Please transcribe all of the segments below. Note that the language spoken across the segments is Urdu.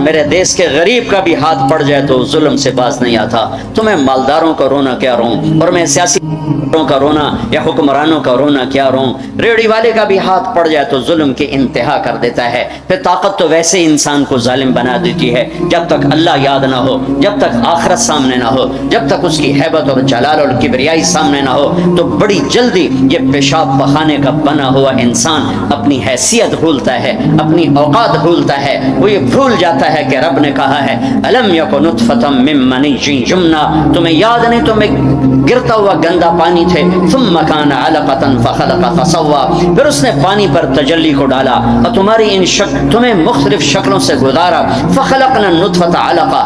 میرے دیس کے غریب کا بھی ہاتھ پڑ جائے تو ظلم سے باز نہیں آتا. تمہیں مالداروں کا رونا کیا روں, اور میں سیاسی کا رونا یا حکمرانوں کا رونا کیا روں. ریڑھی والے کا بھی ہاتھ پڑ جائے تو ظلم کی انتہا کر دیتا ہے. پھر طاقت تو ویسے ہی انسان کو ظالم بنا دیتی ہے. جب تک اللہ یاد نہ ہو, جب تک آخرت سامنے نہ ہو, جب تک اس کی ہیبت اور جلال اور کبریائی سامنے نہ ہو, تو بڑی جلدی یہ پیشاب پخانے کا بنا ہوا انسان اپنی حیثیت بھولتا ہے, اپنی اوقات بھولتا ہے. وہ یہ بھول جاتا ہے کہ رب نے کہا ہے الم یک نطفۃ من منی یمنی, تمہیں یاد نہیں تم ایک گرتا ہوا گندا پانی تھے. ثم کان علقۃ فخلق فسوى, پھر اس نے پانی پر تجلی کو ڈالا اور تمہاری ان تمہیں مختلف شکلوں سے گزارا. فخلقنا النطفۃ علقہ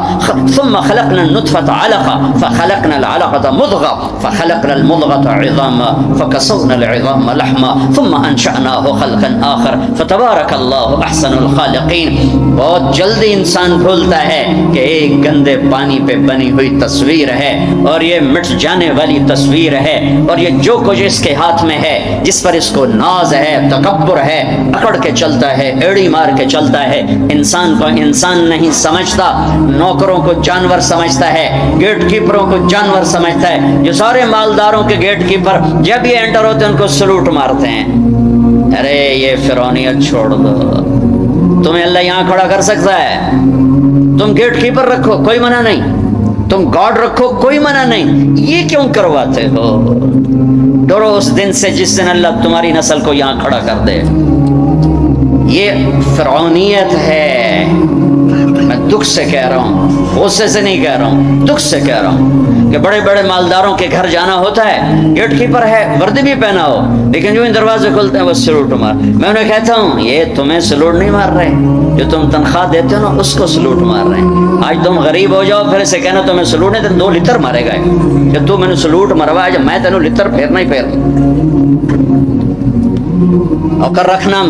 ثم خلقنا النطفۃ علقہ فخلقنا العلقۃ مضغہ فخلقنا المضغۃ عظاما فکسونا العظام لحما ثم انشأناه خلقا آخر فتبارک اللہ احسن الخالقین. بہت جلدی انسان بھولتا ہے کہ ایک گندے پانی پہ بنی ہوئی تصویر ہے اور یہ مٹ جانے والی تصویر ہے, اور یہ جو کچھ اس کے ہاتھ میں ہے, جس پر اس کو ناز ہے, تکبر ہے, اکڑ کے چلتا ہے, ایڑی مار کے چلتا ہے. انسان کو انسان نہیں سمجھتا, نوکروں کو جانور سمجھتا ہے, گیٹ کیپروں کو جانور سمجھتا ہے. جو سارے مالداروں کے گیٹ کیپر جب یہ انٹر ہوتے ہیں ان کو سلوٹ مارتے ہیں. ارے یہ فرعونیت چھوڑ دو, تمہیں اللہ یہاں کھڑا کر سکتا ہے. تم گیٹ کیپر رکھو کوئی منع نہیں, تم گارڈ رکھو کوئی منع نہیں. یہ کیوں کرواتے ہو؟ ڈرو اس دن سے جس دن اللہ تمہاری نسل کو یہاں کھڑا کر دے. یہ فرعونیت ہے. میں دکھ سے کہہ رہا ہوں, غصے سے نہیں کہہ رہا ہوں, دکھ سے کہہ رہا ہوں کہ بڑے بڑے مالداروں کے گھر جانا ہوتا ہے, گیٹ کیپر ہے, وردی بھی پہنا ہو, لیکن جو ان دروازے کھلتے ہیں وہ سلوٹ مار. میں انہیں کہتا ہوں یہ تمہیں سلوٹ نہیں مار رہے, جو تم تنخواہ دیتے ہو نا اس کو سلوٹ مار رہے ہیں. آج تم غریب ہو جاؤ پھر اسے کہنا تمہیں سلوٹ نہیں, تو 2 لتر مارے گا کہ تو میں نے سلوٹ مروایا, جب میں تینوں لتر پھیرنا ہی پھیرنا. نوکر رکھنا,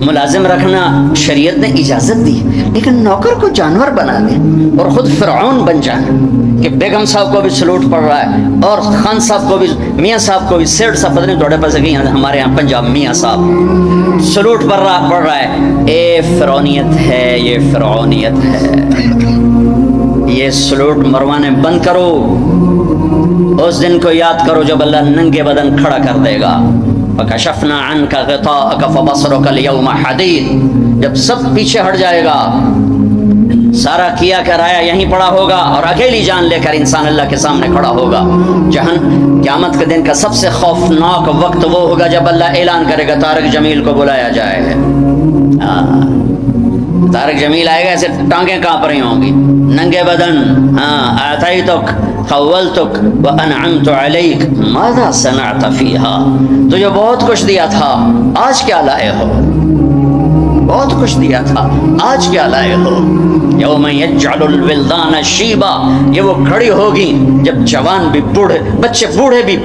ملازم رکھنا شریعت نے اجازت دی, لیکن نوکر کو جانور بنا دے اور خود فرعون بن جائے کہ بیگم صاحب کو بھی سلوٹ پڑ رہا ہے اور خان صاحب کو بھی, میاں صاحب کو بھی, سیٹ صاحب پتہ نہیں تھوڑے پاس کہ ہمارے یہاں پنجاب میاں صاحب سلوٹ پڑ رہا ہے. اے فرعونیت ہے, یہ فرعونیت ہے. یہ سلوٹ مروانے بند کرو. اس دن کو یاد کرو جب اللہ ننگے بدن کھڑا کر دے گا. فَكَشَفْنَا عَنْكَ غِطَاءَكَ فَبَصَرُكَ الْيَوْمَ حَدِيدٌ, جب سب پیچھے ہٹ جائے گا, سارا کیا کرایا یہیں پڑا ہوگا, اور اکیلی جان لے کر انسان اللہ کے سامنے کھڑا ہوگا. قیامت کے دن کا سب سے خوفناک وقت وہ ہوگا جب اللہ اعلان کرے گا طارق جمیل کو بلایا جائے. طارق جمیل آئے گا, ایسے ٹانگیں کانپ رہی ہوں گی, ننگے بدن. آتیتک خولتک وانعمت علیک ماذا صنعت فیہا, تجھے بہت کچھ دیا تھا, آج کیا لائے ہو؟ بہت کچھ دیا تھا, آج کیا لائے ہو؟ یوم یجعل الولدان شیبا, یہ وہ کھڑی ہوگی جب جوان بھی بوڑھے, بچے بوڑھے بھی,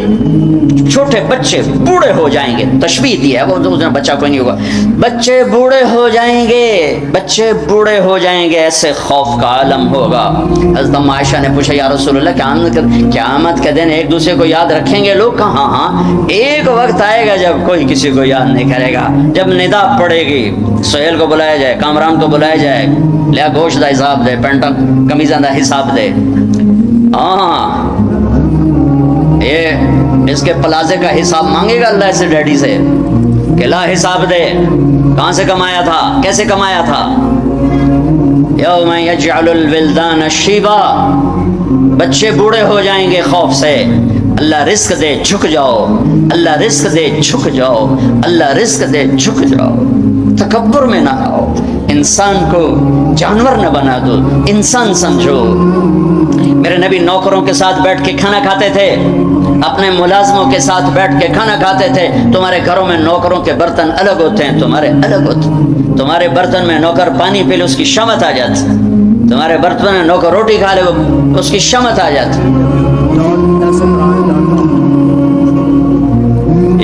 چھوٹے بچے بوڑھے ہو جائیں گے. تشبیہ دی ہے, وہ بچہ کوئی نہیں ہوگا, بچے بوڑھے ہو جائیں گے, بچے بوڑھے ہو جائیں گے. ایسے خوف کا عالم ہوگا. حضرت عائشہ نے پوچھا یا رسول اللہ قیامت کے دن ایک دوسرے کو یاد رکھیں گے لوگ؟ کہاں, ہاں ایک وقت آئے گا جب کوئی کسی کو یاد نہیں کرے گا. جب ندا پڑے گی, سہیل کو بلایا جائے, کامران کو بلایا جائے, لیا گوشت دا حساب دے, پینٹا کمیزاں دا حساب دے. ہاں یہ اس کے پلازے کا حساب مانگے گا اللہ سے, ڈیڈی سے, کہ لا حساب دے, کہاں سے کمایا تھا, کیسے کمایا تھا. یوم یجعل الولدان شیبا, بچے بوڑھے ہو جائیں گے خوف سے. اللہ رزق دے جھک جاؤ, اللہ رزق دے جھک جاؤ, اللہ رزق دے جھک جاؤ. تکبر میں نہ آؤ, انسان کو جانور نہ بنا دو, انسان سمجھو. میرے نبی نوکروں کے ساتھ بیٹھ کے کھانا کھاتے تھے, اپنے ملازموں کے ساتھ بیٹھ کے کھانا کھاتے تھے. تمہارے گھروں میں نوکروں کے برتن الگ ہوتے ہیں, تمہارے الگ ہوتے ہیں. تمہارے برتن میں نوکر پانی پی لے اس کی شمت آ جاتی, تمہارے برتن میں نوکر روٹی کھا لے اس کی شمت آ جاتی.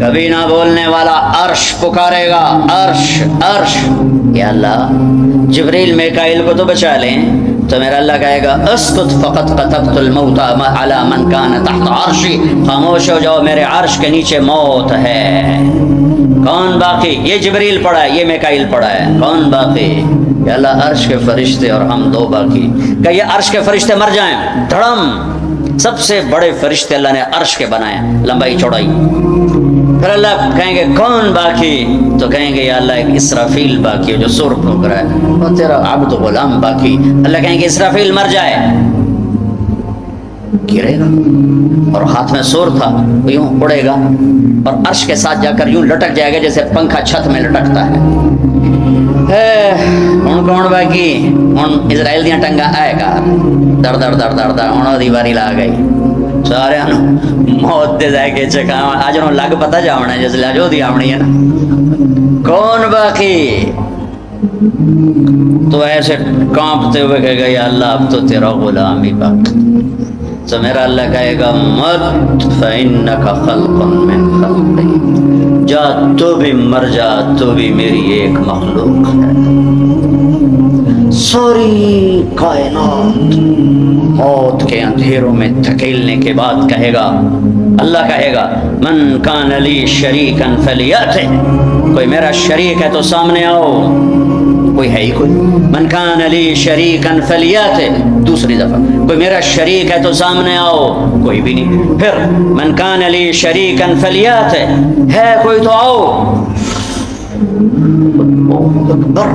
کبھی نہ بولنے والا عرش پکارے گا، عرش عرش، یا اللہ جبریل میکائیل کو تو بچا لیں، تو میرا اللہ کہے گا اسکت فقط کتبت الموت علی من کان تحت عرشی، خاموش ہو جاؤ میرے عرش کے نیچے موت ہے۔ کون باقی؟ یہ جبریل پڑھا ہے، یہ میکائیل پڑھا ہے، کون باقی؟ یا اللہ عرش کے فرشتے اور ہم دو باقی۔ کہ یہ عرش کے فرشتے مر جائیں، دھڑم، سب سے بڑے فرشتے اللہ نے عرش کے بنائے، لمبائی چوڑائی۔ پھر اللہ کہیں گے کون باقی؟ تو کہیں گے یا اللہ ایک اسرافیل باقی ہے جو سور پھونک رہا ہے، اور تیرا عبد غلام باقی۔ اللہ کہیں گے اسرافیل مر جائے، گرے گا اور ہاتھ میں سور تھا، وہ یوں اڑے گا اور عرش کے ساتھ جا کر یوں لٹک جائے گا جیسے پنکھا چھت میں لٹکتا ہے۔ ہن کون باقی؟ ہن اسرائیل دیاں ٹنگا آئے گا، در در در در در ہن دی واری لا گئی، سارے موت دے جائے کے چکا اج نو لگ پتہ جاونا جس لاجو دی آونی ہے نا، کون باقی؟ تو ایسے کانپتے ہوئے کہے گا یا اللہ اب تو تیرا غلام ہی باقی۔ تو میرا اللہ کہے گا مت فإنک خلق من خلقی، جا تو بھی مر جا، تو بھی میری ایک مخلوق ہے۔ ساری کائنات موت کے اندھیروں میں دھکیلنے کے بعد کہے گا، اللہ کہے گا من کان لی شریکا فلیأتِ، کوئی میرا شریک ہے تو سامنے آؤ، کوئی ہے ہی کوئی؟ من کان لی شریکا فلیأتِ، دوسری دفعہ کوئی میرا شریک ہے تو سامنے آؤ، کوئی بھی نہیں۔ پھر من کان لی شریکا فلیأتِ، ہے کوئی تو آؤ۔ اکبر،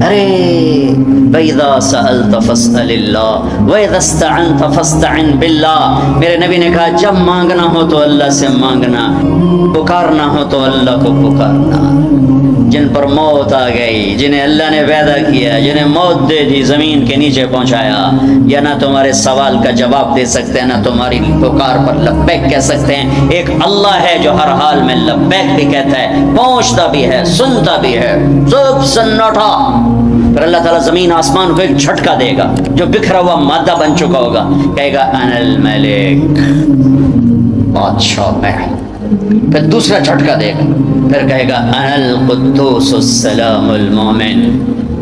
ارے وَإِذَا سَأَلْتَ فَاسْأَلِ اللَّهَ وَإِذَا اسْتَعَنْتَ فَاسْتَعِنْ بِاللَّهِ، میرے نبی نے کہا جب مانگنا ہو تو اللہ سے مانگنا، پکارنا ہو تو اللہ کو پکارنا۔ جن پر موت آ گئی، جنہیں اللہ نے پیدا کیا، جنہیں موت دے دی، زمین کے نیچے پہنچایا، یا نہ تمہارے سوال کا جواب دے سکتے ہیں، نہ تمہاری پکار پر لبیک کہہ سکتے ہیں، ایک اللہ ہے جو ہر حال میں لبیک بھی کہتا ہے، پہنچتا بھی ہے، سنتا بھی ہے، سب سناٹا۔ پھر اللہ تعالیٰ زمین آسمان کو ایک جھٹکا دے گا جو بکھرا ہوا مادہ بن چکا ہوگا، کہے گا انا الملک، بادشاہ میں۔ پھر دوسرا جھٹکا دے گا، پھر کہے گا انا القدوس السلام المومن،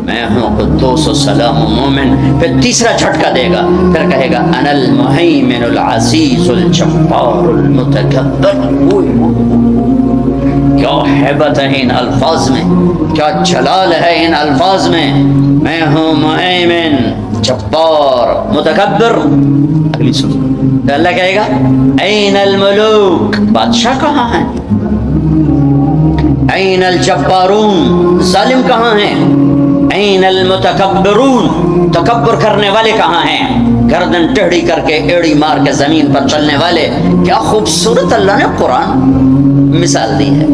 میں ہوں قدوس السلام مومن۔ پھر تیسرا جھٹکا دے گا، پھر کہے گا انا المہیمن العزیز الجبار المتکبر۔ کیا ہیبت ہے ان الفاظ میں، کیا جلال ہے ان الفاظ میں، میں ہوں مہیمن، جبار، متکبر۔ اگلی سن، تو اللہ کہے گا این الملوک، بادشاہ کہاں ہیں؟ این الجبارون، ظالم کہاں ہیں؟ این المتکبرون، تکبر کرنے والے کہاں ہیں؟ گردن ٹیڑھی کر کے ایڑی مار کے زمین پر چلنے والے۔ کیا خوبصورت اللہ نے قرآن مثال دی ہے،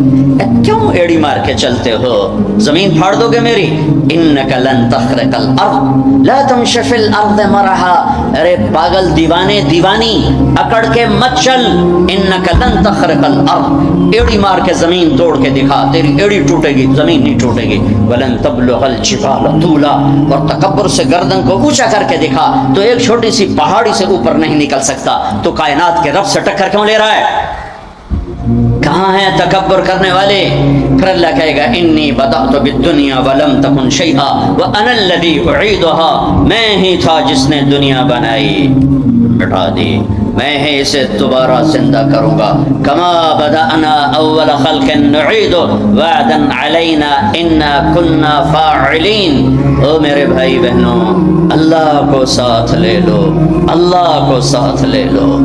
کیوں ایڑی مار کے چلتے ہو؟ زمین پھاڑ دو گے میری؟ انک لن تخرق الارض لا تمشی فی الارض مرحا، ارے پاگل دیوانے دیوانی اکڑ کے مت چل، انک لن تخرق الارض، ایڑی مار کے زمین توڑ کے دکھا، تیری ایڑی ٹوٹے گی، زمین نہیں ٹوٹے گی۔ ولن تبلغ الجبال طولا، اور تکبر سے گردن کو اونچا کر کے دکھا تو ایک چھوٹی سی پہاڑی سے اوپر نہیں نکل سکتا، تو کائنات کے رب سے ٹکر کیوں لے رہا ہے؟ کہاں ہیں تکبر کرنے والے؟ پھر اللہ کہے گا انی بدأت بالدنیا ولم تکن شیئا وانا الذی اعیدها، میں ہی تھا جس نے دنیا بنائی، مٹا دی، میں ہی اسے دوبارہ زندہ کروں گا۔ کما بدأنا اول خلق نعید وعدا علینا انا کنا فاعلین۔ او میرے بھائی بہنوں، اللہ کو ساتھ لے لو، اللہ کو ساتھ لے لو۔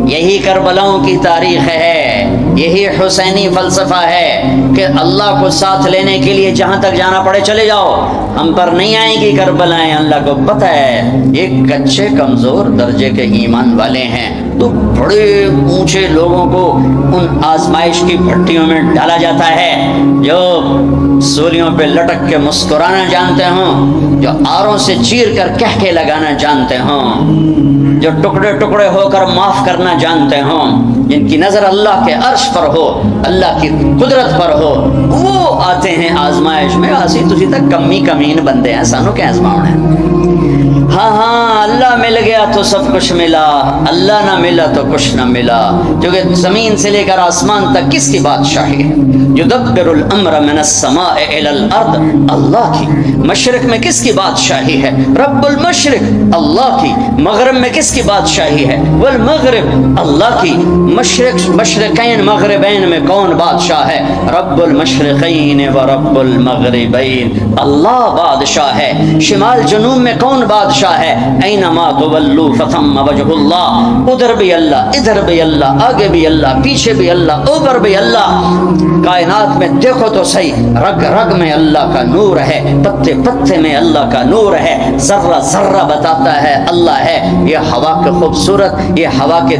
یہی کربلاؤں کی تاریخ ہے، یہی حسینی فلسفہ ہے کہ اللہ کو ساتھ لینے کے لیے جہاں تک جانا پڑے چلے جاؤ، ہم پر نہیں آئیں گی کربلائیں۔ اللہ کو پتہ ہے یہ کچے کمزور درجے کے ایمان والے ہیں، تو بڑے اونچے لوگوں کو ان آزمائش کی بھٹیوں میں ڈالا جاتا ہے، جو سولیوں پہ لٹک کے مسکرانا جانتے ہوں، جو آروں سے چیر کر کہہ کے لگانا جانتے ہوں، جو ٹکڑے ٹکڑے ہو کر معاف کرنا جانتے ہوں، جن کی نظر اللہ کے عرش پر ہو، اللہ کی قدرت پر ہو، وہ آتے ہیں آزمائش میں۔ اسی تسی تک کمی کمین بندے ہیں، سانو کیا آزماؤنا ہے؟ ہاں ہاں اللہ مل گیا تو سب کچھ ملا، اللہ نہ ملا تو کچھ نہ ملا، کیونکہ زمین سے لے کر آسمان تک کس کی بادشاہی ہے؟ یدبر الامر من السماء الى الارض، اللہ کی۔ مشرق میں کس کی بادشاہی ہے؟ رب المشرق، اللہ کی۔ مغرب میں کس کی بادشاہی ہے؟ والمغرب، اللہ کی۔ مشرقین مغربین میں کون بادشاہ ہے؟ رب المشرقین و رب المغربین، اللہ بادشاہ ہے۔ شمال جنوب میں کون بادشاہ ہے؟ اینما تولوا فثم وجہ اللہ، ادھر بھی اللہ، ادھر بھی اللہ، آگے بھی اللہ، پیچھے بھی اللہ، اوپر بھی اللہ۔ کائنات میں دیکھو تو صحیح، رگ رگ میں اللہ کا نور ہے، پتے پتے میں اللہ کا نور ہے، ذرہ ذرہ بتاتا ہے اللہ ہے۔ یہ ہوا کے خوبصورت، یہ ہوا کے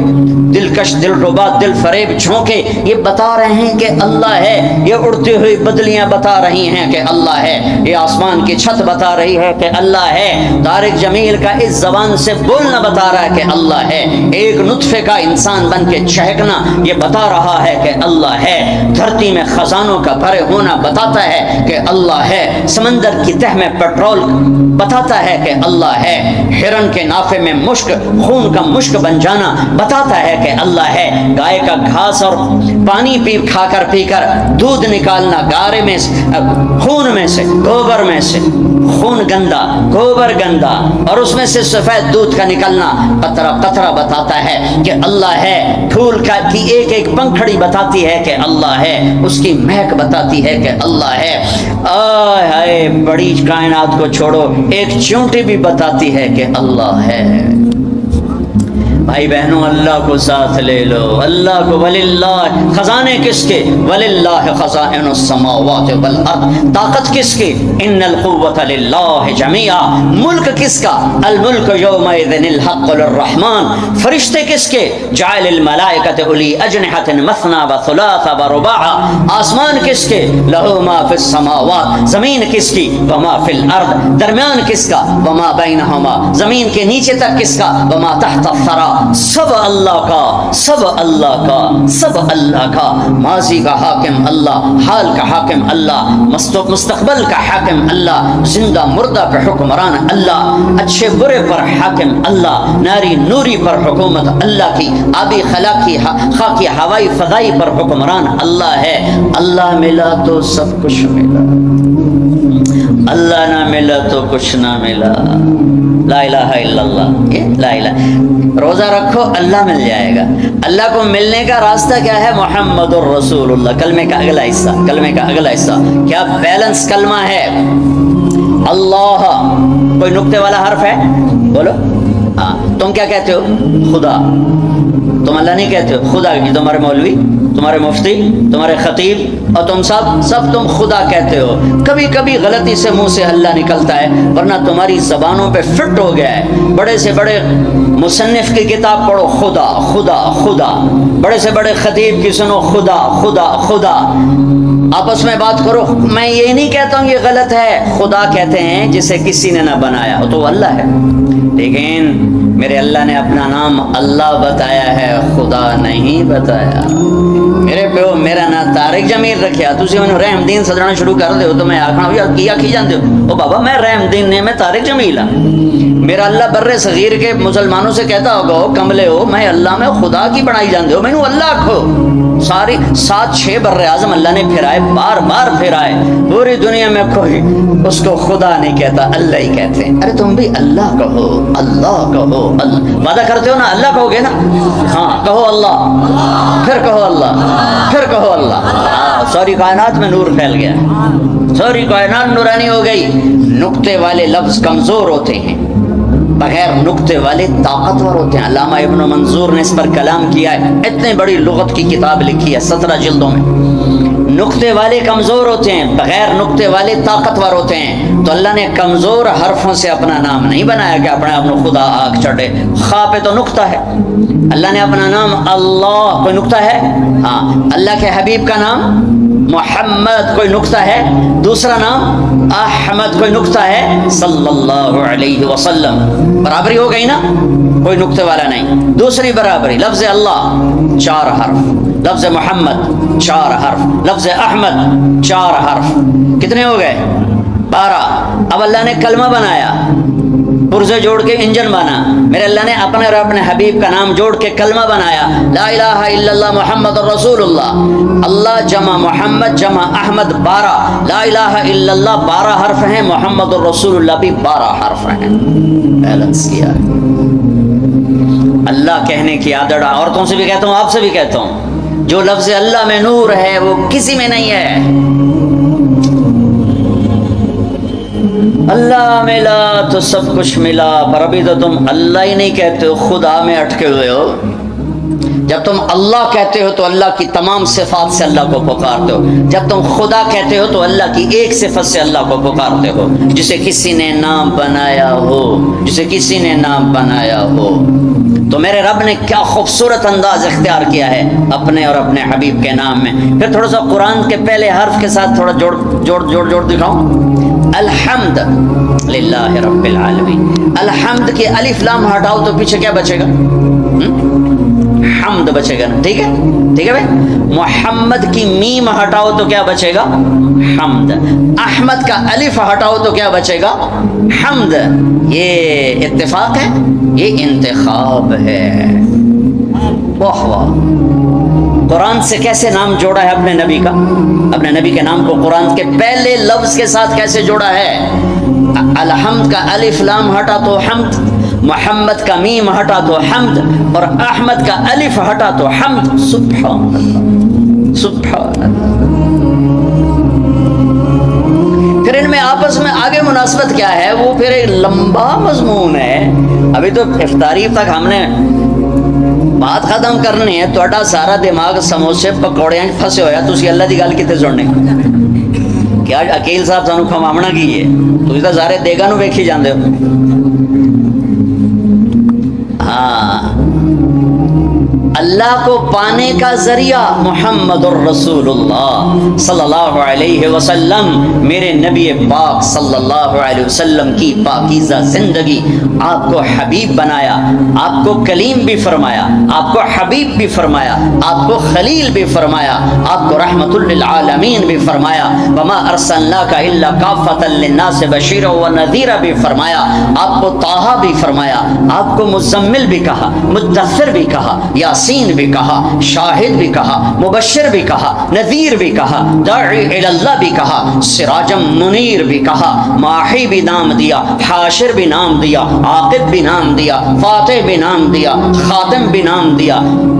دلکش، دلربا، دل فریب جھونکے یہ بتا رہے ہیں کہ اللہ ہے۔ یہ اڑتی ہوئی بدلیاں بتا رہی ہیں کہ اللہ ہے۔ یہ آسمان کی چھت بتا رہی ہے کہ اللہ ہے۔ طارق جمیل کا اس زبان سے بولنا بتا رہا ہے کہ اللہ ہے۔ ایک نطفے کا انسان بن کے چہکنا یہ بتا رہا ہے کہ اللہ ہے۔ دھرتی میں خزانوں کا بھرے ہونا بتاتا ہے کہ اللہ ہے۔ سمندر کی تہ میں پیٹرول بتاتا ہے کہ اللہ ہے۔ ہرن کے نافے میں مشک، خون کا مشک بن جانا بتاتا ہے کہ اللہ ہے۔ گائے کا گھاس اور پانی کھا کر پی کر دودھ نکالنا، گارے میں خون میں سے، گوبر میں سے، خون گندا، گوبر گندا، اور اس میں سے سفید دودھ کا نکلنا قطرہ قطرہ بتاتا ہے کہ اللہ ہے۔ پھول کی ایک ایک پنکھڑی بتاتی ہے کہ اللہ ہے، اس کی مہک بتاتی ہے کہ اللہ ہے۔ آئے ہائے، بڑی کائنات کو چھوڑو، ایک چونٹی بھی بتاتی ہے کہ اللہ ہے۔ بھائی بہنوں، اللہ کو ساتھ لے لو، اللہ کو۔ وللہ، خزانے کس کے؟ وللہ خزائن السماوات والارض، طاقت کس کی؟ ان القوۃ للہ جمیعا، ملک کس کا؟ الملک یومئذ الحق للرحمن، فرشتے کس کے؟ جعل الملائکۃ اولی اجنحۃ مثنی وثلاث ورباع، آسمان کس کے؟ لہ ما فی السماوات، زمین کس کی؟ وما فی الارض، درمیان کس کا؟ وما بینہما، زمین کے نیچے تک کس کا؟ وما تحت الثری، سب اللہ کا، سب اللہ کا، سب اللہ کا۔ ماضی کا حاکم اللہ، حال کا حاکم اللہ، مستقبل کا حاکم اللہ، زندہ مردہ پہ حکمران اللہ، اچھے برے پر حاکم اللہ، ناری نوری پر حکومت اللہ کی، آبی خاکی ہوائی فضائی پر حکمران اللہ ہے۔ اللہ ملا تو سب کچھ ملا، اللہ نہ ملا تو کچھ نہ ملا۔ لا الہ الا اللہ، یہ لا الہ۔ روزہ رکھو اللہ مل جائے گا۔ اللہ کو ملنے کا راستہ کیا ہے؟ محمد الرسول اللہ، کلمے کا اگلا حصہ، کلمے کا اگلا حصہ کیا بیلنس کلمہ ہے؟ اللہ، کوئی نقطے والا حرف ہے؟ بولو۔ ہاں، تم کیا کہتے ہو؟ خدا۔ تم اللہ نہیں کہتے ہو، خدا کی۔ تمہارے مولوی، تمہارے مفتی، تمہارے خطیب اور تم سب تم خدا کہتے ہو۔ کبھی کبھی غلطی سے منہ سے اللہ نکلتا ہے، ورنہ تمہاری زبانوں پہ فٹ ہو گیا ہے۔ بڑے سے بڑے مصنف کی کتاب پڑھو، خدا خدا خدا، بڑے سے بڑے خطیب کی سنو، خدا خدا خدا۔ آپس میں بات کرو، میں یہ نہیں کہتا ہوں یہ غلط ہے، خدا کہتے ہیں جسے کسی نے نہ بنایا، تو اللہ ہے۔ لیکن میرے اللہ نے اپنا نام اللہ بتایا ہے، خدا نہیں بتایا۔ میرے پیو میرا نام طارق جمیل رکھیا، تسی مینوں رحم دین سدنا شروع کر دیو تو میں آکھنا یار کی آکھی جاندے ہو؟ او بابا میں رحم دین نے، میں طارق جمیل ہاں۔ میرا اللہ بر صغیر کے مسلمانوں سے کہتا ہوگا ہو کملے ہو، میں اللہ میں خدا کی بنائی جاندے ہو، مینوں اللہ آکھو۔ ساری 7-6 بر اعظم اللہ نے پھرائے، بار بار پھرائے، پوری دنیا میں کوئی اس کو خدا نہیں کہتا، اللہ ہی کہتے ہیں۔ ارے تم بھی اللہ کہو، اللہ کہو، وعدہ کرتے ہو نا اللہ کہو گے نا؟ ہاں کہو اللہ، پھر کہو اللہ، پھر کہو اللہ۔ ساری کائنات میں نور پھیل گیا، ساری کائنات نورانی ہو گئی۔ نقطے والے لفظ کمزور ہوتے ہیں، بغیر نقطے والے طاقتور ہوتے ہیں۔ علامہ ابن منظور نے اس پر کلام کیا ہے، اتنی بڑی لغت کی کتاب لکھی ہے 17 جلدوں میں۔ نقطے والے کمزور ہوتے ہیں، بغیر نقطے والے طاقتور ہوتے ہیں۔ تو اللہ نے کمزور حرفوں سے اپنا نام نہیں بنایا کہ اپنے آپ کو خدا آگ چڑھے۔ خا پہ تو نقطہ ہے، اللہ نے اپنا نام اللہ، کوئی نقطہ ہے؟ ہاں۔ اللہ کے حبیب کا نام محمد، کوئی نقطہ ہے؟ دوسرا نام احمد، کوئی نقطہ ہے؟ صلی اللہ علیہ وسلم، برابری ہو گئی نا؟ کوئی نقطے والا نہیں. دوسری برابری لفظ اللہ 4 حرف, لفظ محمد 4 حرف, لفظ احمد 4 حرف, کتنے ہو گئے 12. اب اللہ نے کلمہ بنایا, پرزے جوڑ کے انجن بنا. میرے اللہ نے اپنے اور اپنے حبیب کا نام جوڑ کے کلمہ بنایا, لا الہ الا اللہ محمد رسول اللہ. اللہ جمع محمد جمع احمد 12, لا الہ الا اللہ 12 حرف ہیں, محمد رسول اللہ بھی 12 حرف ہیں. بیلنس کیا. اللہ کہنے کی عادت عورتوں سے بھی کہتا ہوں, آپ سے بھی کہتا ہوں, جو لفظ اللہ میں نور ہے وہ کسی میں نہیں ہے. اللہ ملا تو سب کچھ ملا, پر ابھی تو تم اللہ ہی نہیں کہتے ہو, خدا میں اٹکے ہوئے ہو. جب تم اللہ کہتے ہو تو اللہ کی تمام صفات سے اللہ کو پکارتے ہو. جب تم خدا کہتے ہو تو اللہ کی ایک صفت سے اللہ کو پکارتے ہو, جسے کسی نے نام بنایا ہو, جسے کسی نے نام بنایا ہو. تو میرے رب نے کیا خوبصورت انداز اختیار کیا ہے اپنے اور اپنے حبیب کے نام میں. پھر تھوڑا سا قرآن کے پہلے حرف کے ساتھ تھوڑا جوڑ دکھاؤں. الحمد للہ رب العالمین. الحمد کی الف لام ہٹاؤ تو پیچھے کیا بچے گا؟ حمد بچے گا نا. ٹھیک ہے, ٹھیک ہے بھائی. محمد کی میم ہٹاؤ تو کیا بچے گا؟ حمد. احمد کا الف ہٹاؤ تو کیا بچے گا؟ حمد. یہ اتفاق ہے, یہ انتخاب ہے. واہ واہ. قرآن سے کیسے نام جوڑا ہے اپنے نبی کا, اپنے نبی کے نام کو قرآن کے پہلے لفظ کے ساتھ کیسے جوڑا ہے. الحمد کا الف لام ہٹا تو حمد, محمد کا میم ہٹا تو حمد, اور احمد کا الف ہٹا تو حمد. سبحان اللہ, سبحان اللہ. پھر ان میں آپس میں آگے مناسبت کیا ہے, وہ پھر ایک لمبا مضمون ہے. ابھی تو افطاری تک ہم نے بات ختم کرنی ہے. تھوڑا سارا دماغ سموسے پکوڑے پھنسے ہویا, تسی اللہ دی گل کتے سننے. کیا اکیل صاحب سانو کھمامنا کی ہے, تسی تو سارے دیگا نو ویکھی جاندے ہو. ہاں, اللہ کو پانے کا ذریعہ محمد الرسول اللہ صلی اللہ علیہ وسلم, میرے نبی پاک صلی اللہ علیہ وسلم کی پاکیزہ زندگی. آپ کو حبیب بنایا, آپ کو کلیم بھی فرمایا, آپ کو حبیب بھی فرمایا, آپ کو خلیل بھی فرمایا, آپ کو رحمت للعالمین بھی فرمایا. وما ارسلناک الا کافۃ للناس بشیرا ونذیرا بھی فرمایا. آپ کو طٰہٰ بھی فرمایا, آپ کو مزمل بھی کہا, مدثر بھی کہا, یاسین بھی کہا, شاہد بھی کہا, مبشر بھی کہا, نذیر بھی کہا, داعی الی اللہ بھی کہا, سراجم منیر بھی کہا, ماحی بھی نام دیا, حاشر بھی نام دیا, عاقب بھی نام دیا, فاتح بھی نام دیا, خاتم بھی نام دیا,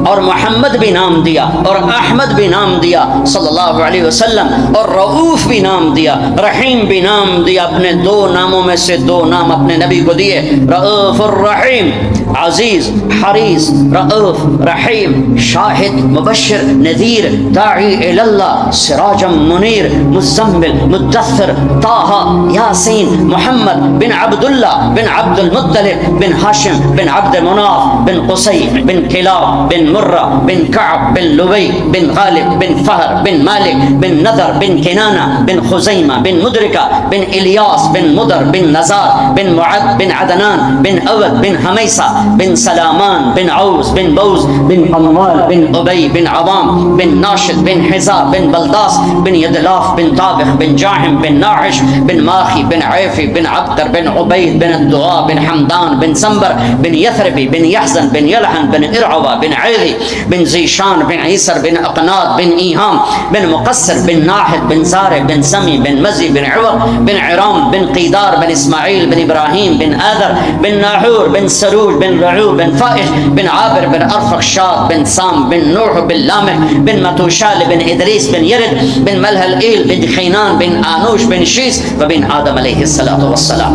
اور محمد بھی نام دیا, اور احمد بھی نام دیا صلی اللہ علیہ وسلم, اور رؤوف بھی نام دیا, رحیم بھی نام دیا. اپنے 2 ناموں میں سے 2 نام اپنے نبی کو دیے, رؤوف الرحیم, عزیز حریص, رؤوف رحیم, شاہد مبشر نذیر, داعی الی اللہ, سراجم منیر, مزمل مدثر, طٰہٰ, یاسین, محمد بن عبداللہ بن عبد المطلب بن ہاشم بن عبد مناف بن قصی بن کلاب بن مرہ بن کعب بن لبی بن غالب بن فہر بن مالک بن نذر بن کنانہ بن خزیمہ بن مدرکہ بن الیاس بن مدر بن نزار بن معد بن عدنان بن اود بن حمیسہ بن سلامان بن عوز بن بوز بن اموال بن ابی بن عوام بن ناشد بن حزا بن بلداس بن یدلاف بن طابخ بن جاحم بن ناعش بن ماخی بن عیفی بن عبدر بن عبید بن الدعاء بن حمدان بن سنبر بن یثربی بن یحزن بن یلحن بن ارعوہ بن عیدی بن زیشان بن عیسر بن اقناد بن ایہام بن مقصر بن ناحد بن زارع بن سمی بن مزی بن عوق بن عرام بن قیدار بن اسماعیل بن ابراہیم بن آذر بن ناحور بن سروج بن رعو بن فائش بن عابر بن ارفخشاد بن سام بن نوح بن لامح بن متوشال بن ادریس بن یرد بن ملح الایل بن خینان بن آنوش بن شیس وبن آدم علیہ السلام.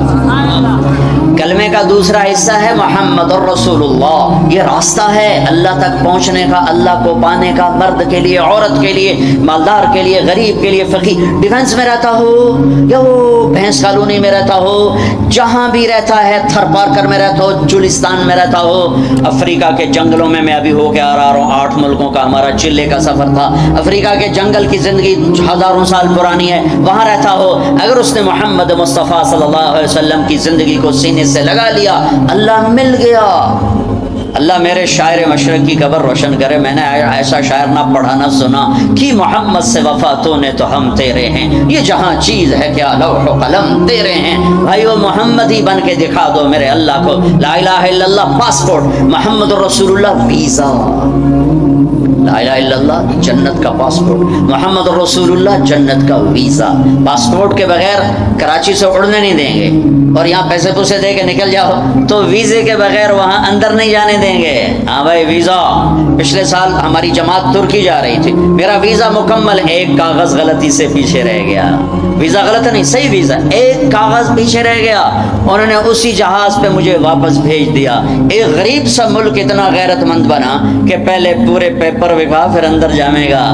کلمے کا دوسرا حصہ ہے محمد الرسول اللہ. یہ راستہ ہے اللہ تک پہنچنے کا, اللہ کو پانے کا, مرد کے لیے, عورت کے لیے, مالدار کے لیے, غریب کے لیے, فقیر, ڈیفنس میں رہتا ہو یا وہ بھینس کالونی میں رہتا ہو, جہاں بھی رہتا ہے، تھر پارکر میں رہتا ہو، چولستان میں رہتا ہو، افریقہ کے جنگلوں میں ابھی ہو کے آ رہا ہوں، 8 ملکوں کا ہمارا چلے کا سفر تھا، افریقہ کے جنگل کی زندگی ہزاروں سال پرانی ہے، وہاں رہتا ہو، اگر اس نے محمد مصطفیٰ صلی اللہ علیہ وسلم کی زندگی کو سینے سے لگا لیا، اللہ مل گیا۔ اللہ میرے شاعر مشرق کی قبر روشن کرے، میں نے ایسا شاعر نہ پڑھا نہ سنا کہ محمد سے وفا تو نے تو ہم تیرے ہیں، یہ جہاں چیز ہے کیا لوح و قلم تیرے ہیں۔ بھائیو محمد ہی بن کے دکھا دو میرے اللہ کو، لا الہ الا اللہ پاسپورٹ، محمد رسول اللہ ویزا، لا الہ الا اللہ جنت کا پاسپورٹ، محمد رسول اللہ جنت کا ویزا۔ پاسپورٹ کے بغیر کراچی سے اڑنے نہیں دیں گے، اور یہاں پیسے پوسے دے کے نکل جاؤ تو ویزے کے بغیر وہاں اندر نہیں جانے دیں گے۔ ہاں بھائی ویزا، پچھلے سال ہماری جماعت ترکی جا رہی تھی، میرا ویزا مکمل، ایک کاغذ غلطی سے پیچھے رہ گیا، ویزا غلط نہیں صحیح ویزا، ایک کاغذ پیچھے رہ گیا، انہوں نے اسی جہاز پہ مجھے واپس بھیج دیا۔ ایک غریب سا ملک اتنا غیرت مند بنا کہ پہلے پورے پیپر وکھا پھر اندر جامے گا۔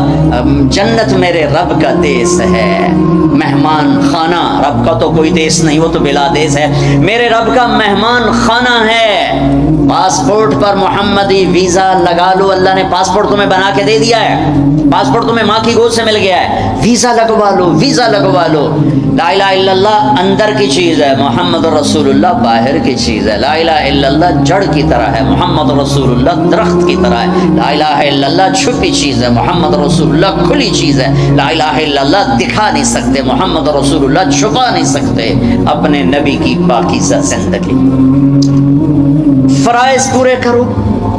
جنت میرے رب کا دیس ہے، مہمان خانہ، رب کا تو کوئی دیس نہیں، وہ تو بلا دیس ہے، میرے رب کا مہمان خانہ ہے۔ پاسپورٹ پر محمدی ویزا لگا لو، اللہ نے پاسپورٹ تمہیں بنا کے دے دیا ہے، پاسپورٹ تمہیں ماں کی گود سے مل گیا ہے، ویزا لگوا لو، ویزا لگوا لو۔ لا الہ الا اللہ اندر کی چیز ہے، محمد رسول اللہ باہر کی چیز ہے۔ لا الہ الا اللہ جڑ کی طرح ہے، محمد رسول اللہ درخت کی طرح ہے۔ لا الہ الا اللہ چھپی چیز ہے، محمد رسول اللہ کھلی چیز ہے۔ لا الہ الا اللہ دکھا نہیں سکتے، محمد رسول اللہ چھپا نہیں سکتے اپنے نبی کی پاکیزہ زندگی۔ فرائض پورے کرو،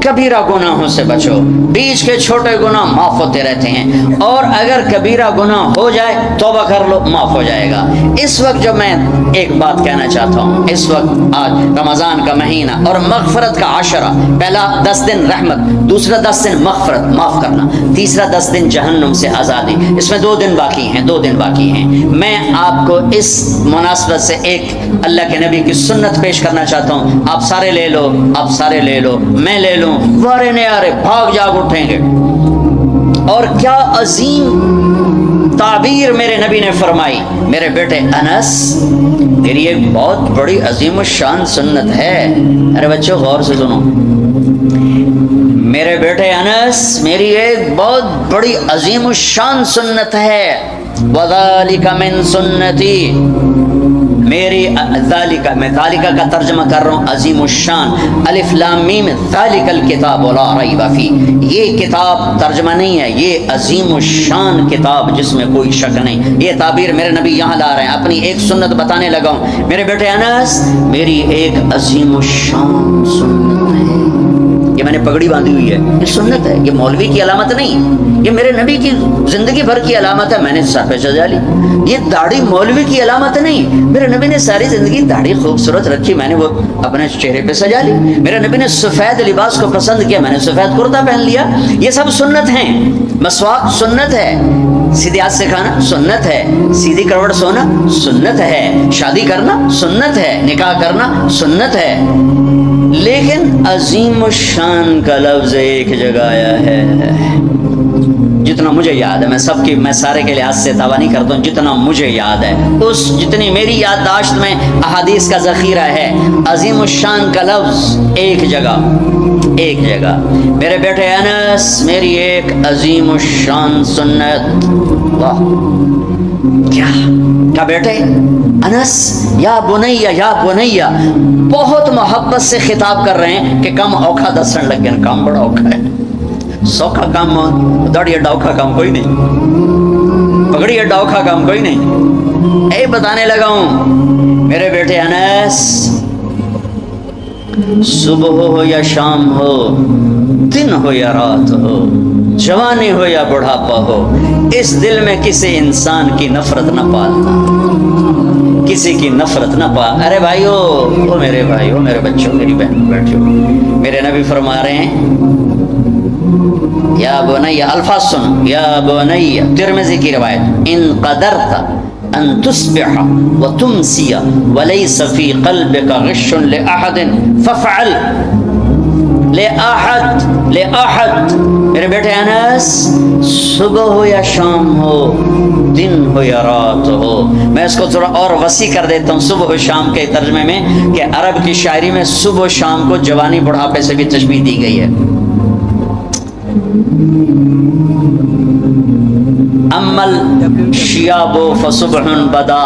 کبیرہ گناہوں سے بچو، بیچ کے چھوٹے گناہ معاف ہوتے رہتے ہیں، اور اگر کبیرہ گناہ ہو جائے توبہ کر لو، معاف ہو جائے گا۔ اس وقت جو میں ایک بات کہنا چاہتا ہوں، اس وقت آج رمضان کا مہینہ اور مغفرت کا عشرہ، پہلا 10 دن رحمت، دوسرا 10 دن مغفرت معاف کرنا، تیسرا 10 دن جہنم سے آزادی، اس میں 2 دن باقی ہیں، 2 دن باقی ہیں۔ میں آپ کو اس مناسبت سے ایک اللہ کے نبی کی سنت پیش کرنا چاہتا ہوں، آپ سارے لے لو، آپ سارے لے لو، میں لے لوں، وارے نیارے بھاگ جاگ اٹھیں گے۔ اور کیا عظیم تعبیر میرے نبی نے فرمائی، میرے بیٹے انس، میری ایک بہت بڑی عظیم الشان سنت ہے، ارے بچوں غور سے سنو، میرے بیٹے انس، میری ایک بہت بڑی عظیم الشان سنت ہے، وَذَلِكَ مِن سُنَّتِي، میری ذالک، میں ذالک کا ترجمہ کر رہا ہوں، عظیم الشان، الف لام میم، ذالک الکتاب لا ریب فیہ، یہ کتاب ترجمہ نہیں ہے، یہ عظیم الشان کتاب جس میں کوئی شک نہیں۔ یہ تعبیر میرے نبی یہاں لا رہے ہیں، اپنی ایک سنت بتانے لگا ہوں، میرے بیٹے انس، میری ایک عظیم الشان سنت ہے، یہ میں نے پگڑی باندھی ہوئی ہے، یہ سنت ہے، یہ مولوی کی علامت نہیں، یہ میرے نبی کی زندگی بھر کی علامت ہے، میں نے سر پہ سجا لی، یہ داڑھی مولوی کی علامت نہیں، میرے نبی نے ساری زندگی داڑھی خوبصورت رکھی، میں نے وہ اپنے چہرے پہ سجا لی، میرے نبی نے سفید لباس کو پسند کیا، میں نے سفید کرتا پہن لیا، یہ سب سنت ہیں۔ مسواک سنت ہے، سیدھے ہاتھ سے کھانا سنت ہے، سیدھی کروٹ سونا سنت ہے، شادی کرنا سنت ہے، نکاح کرنا سنت ہے، لیکن عظیم الشان کا لفظ ایک جگہ آیا ہے، جتنا مجھے یاد ہے، میں سارے کے لحاظ سے دعویٰ نہیں کرتا ہوں، جتنا مجھے یاد ہے، جتنی میری یادداشت میں احادیث کا ذخیرہ ہے، عظیم الشان کا لفظ ایک جگہ، میرے بیٹے انس، میری ایک عظیم الشان سنت، واہ کیا بیٹے انس، یا بنیا یا بنیا، بہت محبت سے خطاب کر رہے ہیں کہ کم اوکھا دسن لگ گیا، کام بڑا اوکھا ہے، سوکھا کام داڑھی اڈا اوکھا کام کوئی نہیں، پگڑی اڈا اوکھا کام کوئی نہیں، اے بتانے لگا ہوں میرے بیٹے انس، صبح ہو یا شام ہو، دن ہو یا رات ہو، جوانی ہو یا بڑھاپا ہو، اس دل میں کسی انسان کی نفرت نہ پالنا، کسی کی نفرت نہ پال۔ ارے بھائیو، او میرے بھائیو، میرے بچوں، میری بہن بیٹھو، میرے نبی فرما رہے ہیں، یا بنی، الفاظ سن، یا بنی، ترمذی کی روایت، ان قدرت ان تصبح وتمسی وليس في قلبك غش لاحد فافعل، لأحد لے احد، میرے بیٹے انس، صبح ہو یا شام ہو، دن ہو یا رات ہو. میں اس کو تھوڑا اور وسیع کر دیتا ہوں صبح و شام کے ترجمے میں، کہ عرب کی شاعری میں صبح و شام کو جوانی بڑھاپے سے بھی تشبیہ دی گئی ہے. اما الشیاب فصبح بدا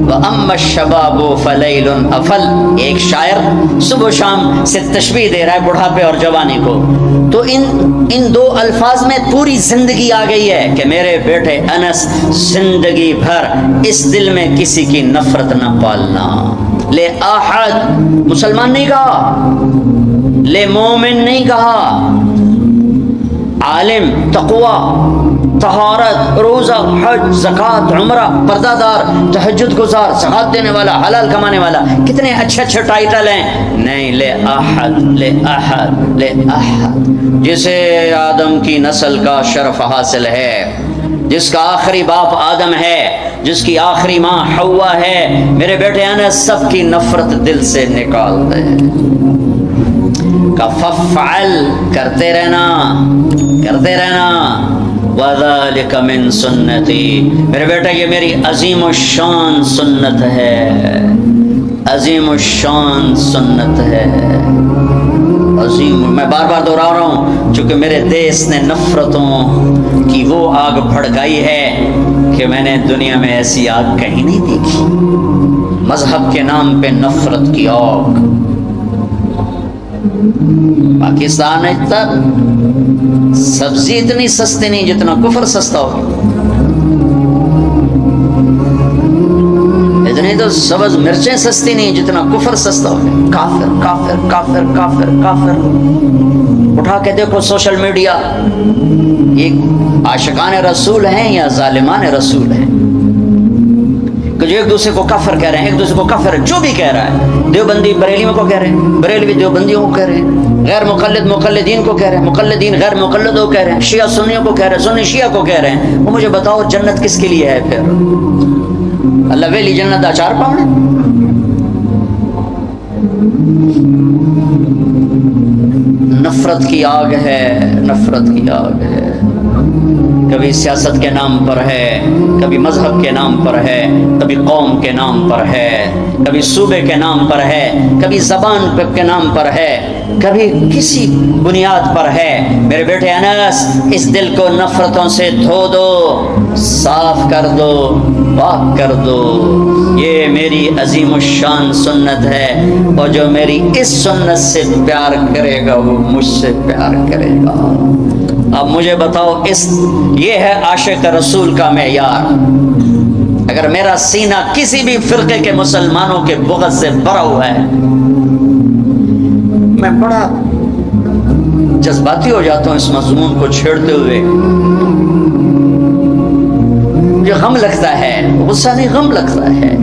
واما الشباب فلیل افل. ایک شاعر صبح و شام سے تشبیہ دے رہا ہے بڑھاپے اور جوانی کو. تو ان دو الفاظ میں پوری زندگی آ گئی ہے کہ میرے بیٹے انس، زندگی بھر اس دل میں کسی کی نفرت نہ پالنا. لے احد مسلمان نہیں کہا، لے مومن نہیں کہا، عالم، تقوی، طہارت، روزہ، حج، زکوٰۃ، عمرہ، پردہ دار، تہجد گزار، زکوٰۃ دینے والا، حلال کمانے والا، کتنے اچھے اچھے ٹائٹل ہیں. نہیں، لے احد، لے احد، لے احد، جسے آدم کی نسل کا شرف حاصل ہے، جس کا آخری باپ آدم ہے، جس کی آخری ماں حوا ہے. میرے بیٹے انس، سب کی نفرت دل سے نکال دے. فَفْعَلْ، کرتے رہنا، کرتے رہنا. وَذَلِكَ مِن سُنَّتِي، میرے بیٹا یہ میری عظیم الشان سنت ہے، عظیم الشان سنت ہے. عظیم، میں بار بار دوہرا رہا ہوں چونکہ میرے دیس نے نفرتوں کی وہ آگ بھڑکائی ہے کہ میں نے دنیا میں ایسی آگ کہیں نہیں دیکھی. مذہب کے نام پہ نفرت کی آگ. پاکستان میں تب سبزی اتنی سستی نہیں جتنا کفر سستا ہو. اتنی تو سبز مرچیں سستی نہیں جتنا کفر سستا ہو. کافر کافر کافر کافر کافر. اٹھا کے دیکھو سوشل میڈیا، یہ عاشقان رسول ہیں یا ظالمان رسول ہیں کہ جو ایک دوسرے کو کافر کہہ رہے ہیں، ایک دوسرے کو کافر جو بھی کہہ رہا ہے. دیوبندی بریلیوں کو کہہ رہے ہیں، بریلوی دیوبندیوں کو کہہ رہے ہیں، غیر مقلد مقلدین کو کہہ رہے ہیں، مقلدین غیر مقلدوں کو کہہ رہے ہیں، شیعہ سنیوں کو کہہ رہے ہیں، سنی شیعہ کو کہہ رہے ہیں. وہ مجھے بتاؤ جنت کس کے لیے ہے پھر؟ اللہ ویلی جنت اچار پاؤں. نفرت کی آگ ہے، نفرت کی آگ ہے. کبھی سیاست کے نام پر ہے، کبھی مذہب کے نام پر ہے، کبھی قوم کے نام پر ہے، کبھی صوبے کے نام پر ہے، کبھی زبان کے نام پر ہے، کبھی کسی بنیاد پر ہے. میرے بیٹے انس، اس دل کو نفرتوں سے دھو دو، صاف کر دو، پاک کر دو. یہ میری عظیم الشان سنت ہے، اور جو میری اس سنت سے پیار کرے گا وہ مجھ سے پیار کرے گا. اب مجھے بتاؤ، یہ ہے عاشق رسول کا معیار. اگر میرا سینہ کسی بھی فرقے کے مسلمانوں کے بغض سے بھرا ہوا ہے، میں بڑا جذباتی ہو جاتا ہوں اس مضمون کو چھیڑتے ہوئے. مجھے غم لگتا ہے، غصہ نہیں، غم لگتا ہے.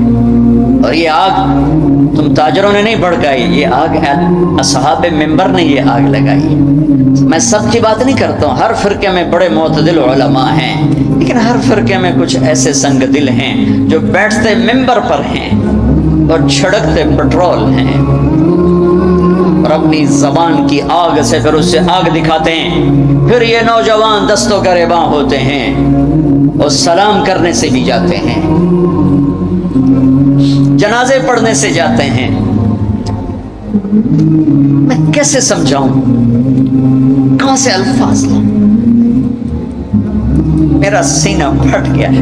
اور یہ آگ تم تاجروں نے نہیں بھڑکائی، یہ آگ اصحاب منبر نے یہ آگ لگائی. میں سب کی بات نہیں کرتا ہوں، ہر فرقے میں بڑے معتدل علماء ہیں، لیکن ہر فرقے میں کچھ ایسے سنگ دل ہیں جو بیٹھتے منبر پر ہیں اور چھڑکتے پٹرول ہیں، اور اپنی زبان کی آگ سے پھر اس سے آگ دکھاتے ہیں. پھر یہ نوجوان دستوں گریباں ہوتے ہیں اور سلام کرنے سے بھی جاتے ہیں، جنازے پڑھنے سے جاتے ہیں. میں کیسے سمجھاؤں، کہاں سے الفاظ لوں؟ میرا سینہ پھٹ گیا ہے.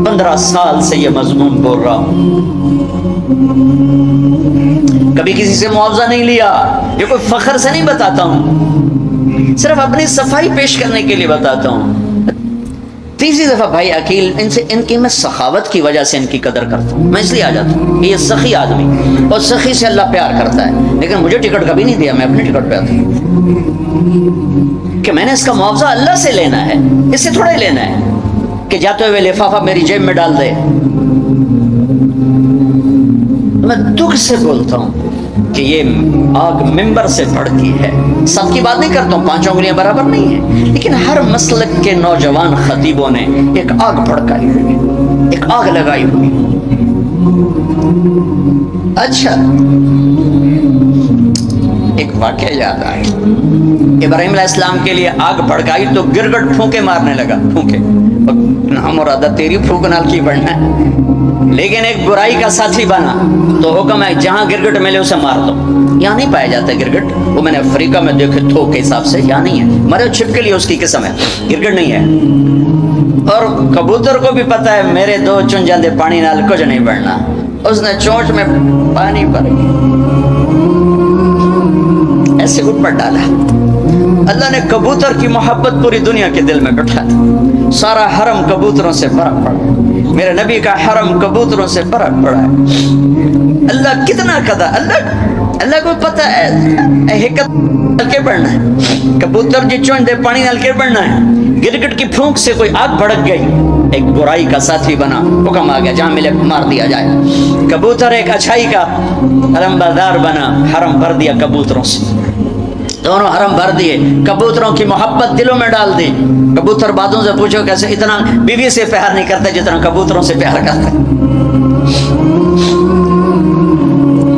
15 سال سے یہ مضمون بول رہا ہوں، کبھی کسی سے معاوضہ نہیں لیا. یہ کوئی فخر سے نہیں بتاتا ہوں، صرف اپنی صفائی پیش کرنے کے لیے بتاتا ہوں. تیسری دفعہ بھائی عقیل، ان کی میں سخاوت کی وجہ سے ان کی قدر کرتا ہوں. میں اس لیے آ جاتا ہوں کہ یہ سخی آدمی، اور سخی سے اللہ پیار کرتا ہے. لیکن مجھے ٹکٹ کبھی نہیں دیا، میں اپنی ٹکٹ پہ آتا ہوں کہ میں نے اس کا معاوضہ اللہ سے لینا ہے، اس سے تھوڑا ہی لینا ہے کہ جاتے ہوئے لفافہ میری جیب میں ڈال دے. میں دکھ سے بولتا ہوں کہ یہ آگ منبر سے بھڑکی ہے. سب کی بات نہیں کرتا ہوں، 5 انگلیاں برابر نہیں ہیں، لیکن ہر مسلک کے نوجوان خطیبوں نے ایک آگ بھڑکائی ہوئی، ایک آگ لگائی ہوئی. اچھا، ایک واقعہ یاد آیا. ابراہیم علیہ السلام کے لیے آگ بھڑکائی تو گرگٹ پھونکے مارنے لگا. پھونکے مرادہ تیری پھونک نال کی بڑھنا ہے. لیکن ایک برائی کا ساتھی بنا تو حکم ہے جہاں گرگٹ ملے اسے مار دو. یہاں نہیں پایا جاتا گرگٹ. وہ میں نے افریقہ میں دیکھے تھوک کے حساب سے یہاں نہیں ہے. مرے چھپ کے لیے اس کی قسم ہے, گرگٹ نہیں ہے. اور کبوتر کو بھی پتا ہے میرے دو چن جاندے پانی نال کچھ نہیں بڑھنا. اس نے چونچ میں پانی بھر ایسے اٹھ پٹ ڈالا. اللہ نے کبوتر کی محبت پوری دنیا کے دل میں بٹھا دی. سارا حرم کبوتروں سے بھرا پڑا. میرے نبی کا حرم کبوتروں سے بھرا پڑا ہے. اللہ کتنا قدا, اللہ کو پتہ ہے حکمت کے بڑھنا ہے. کبوتر جی چونچ دے پانی نال کے بڑھنا ہے. گرگٹ کی پھونک سے کوئی آگ بھڑک گئی, ایک برائی کا ساتھی بنا, حکم آ گیا جہاں ملے مار دیا جائے. کبوتر ایک اچھائی کا علمبردار بنا, حرم بھر دیا کبوتروں سے. دونوں حرم بھر دیے, کبوتروں کی محبت دلوں میں ڈال دی. کبوتر باتوں سے پوچھو کیسے اتنا بیوی سے پیار نہیں کرتے جتنا کبوتروں سے پیار کرتے.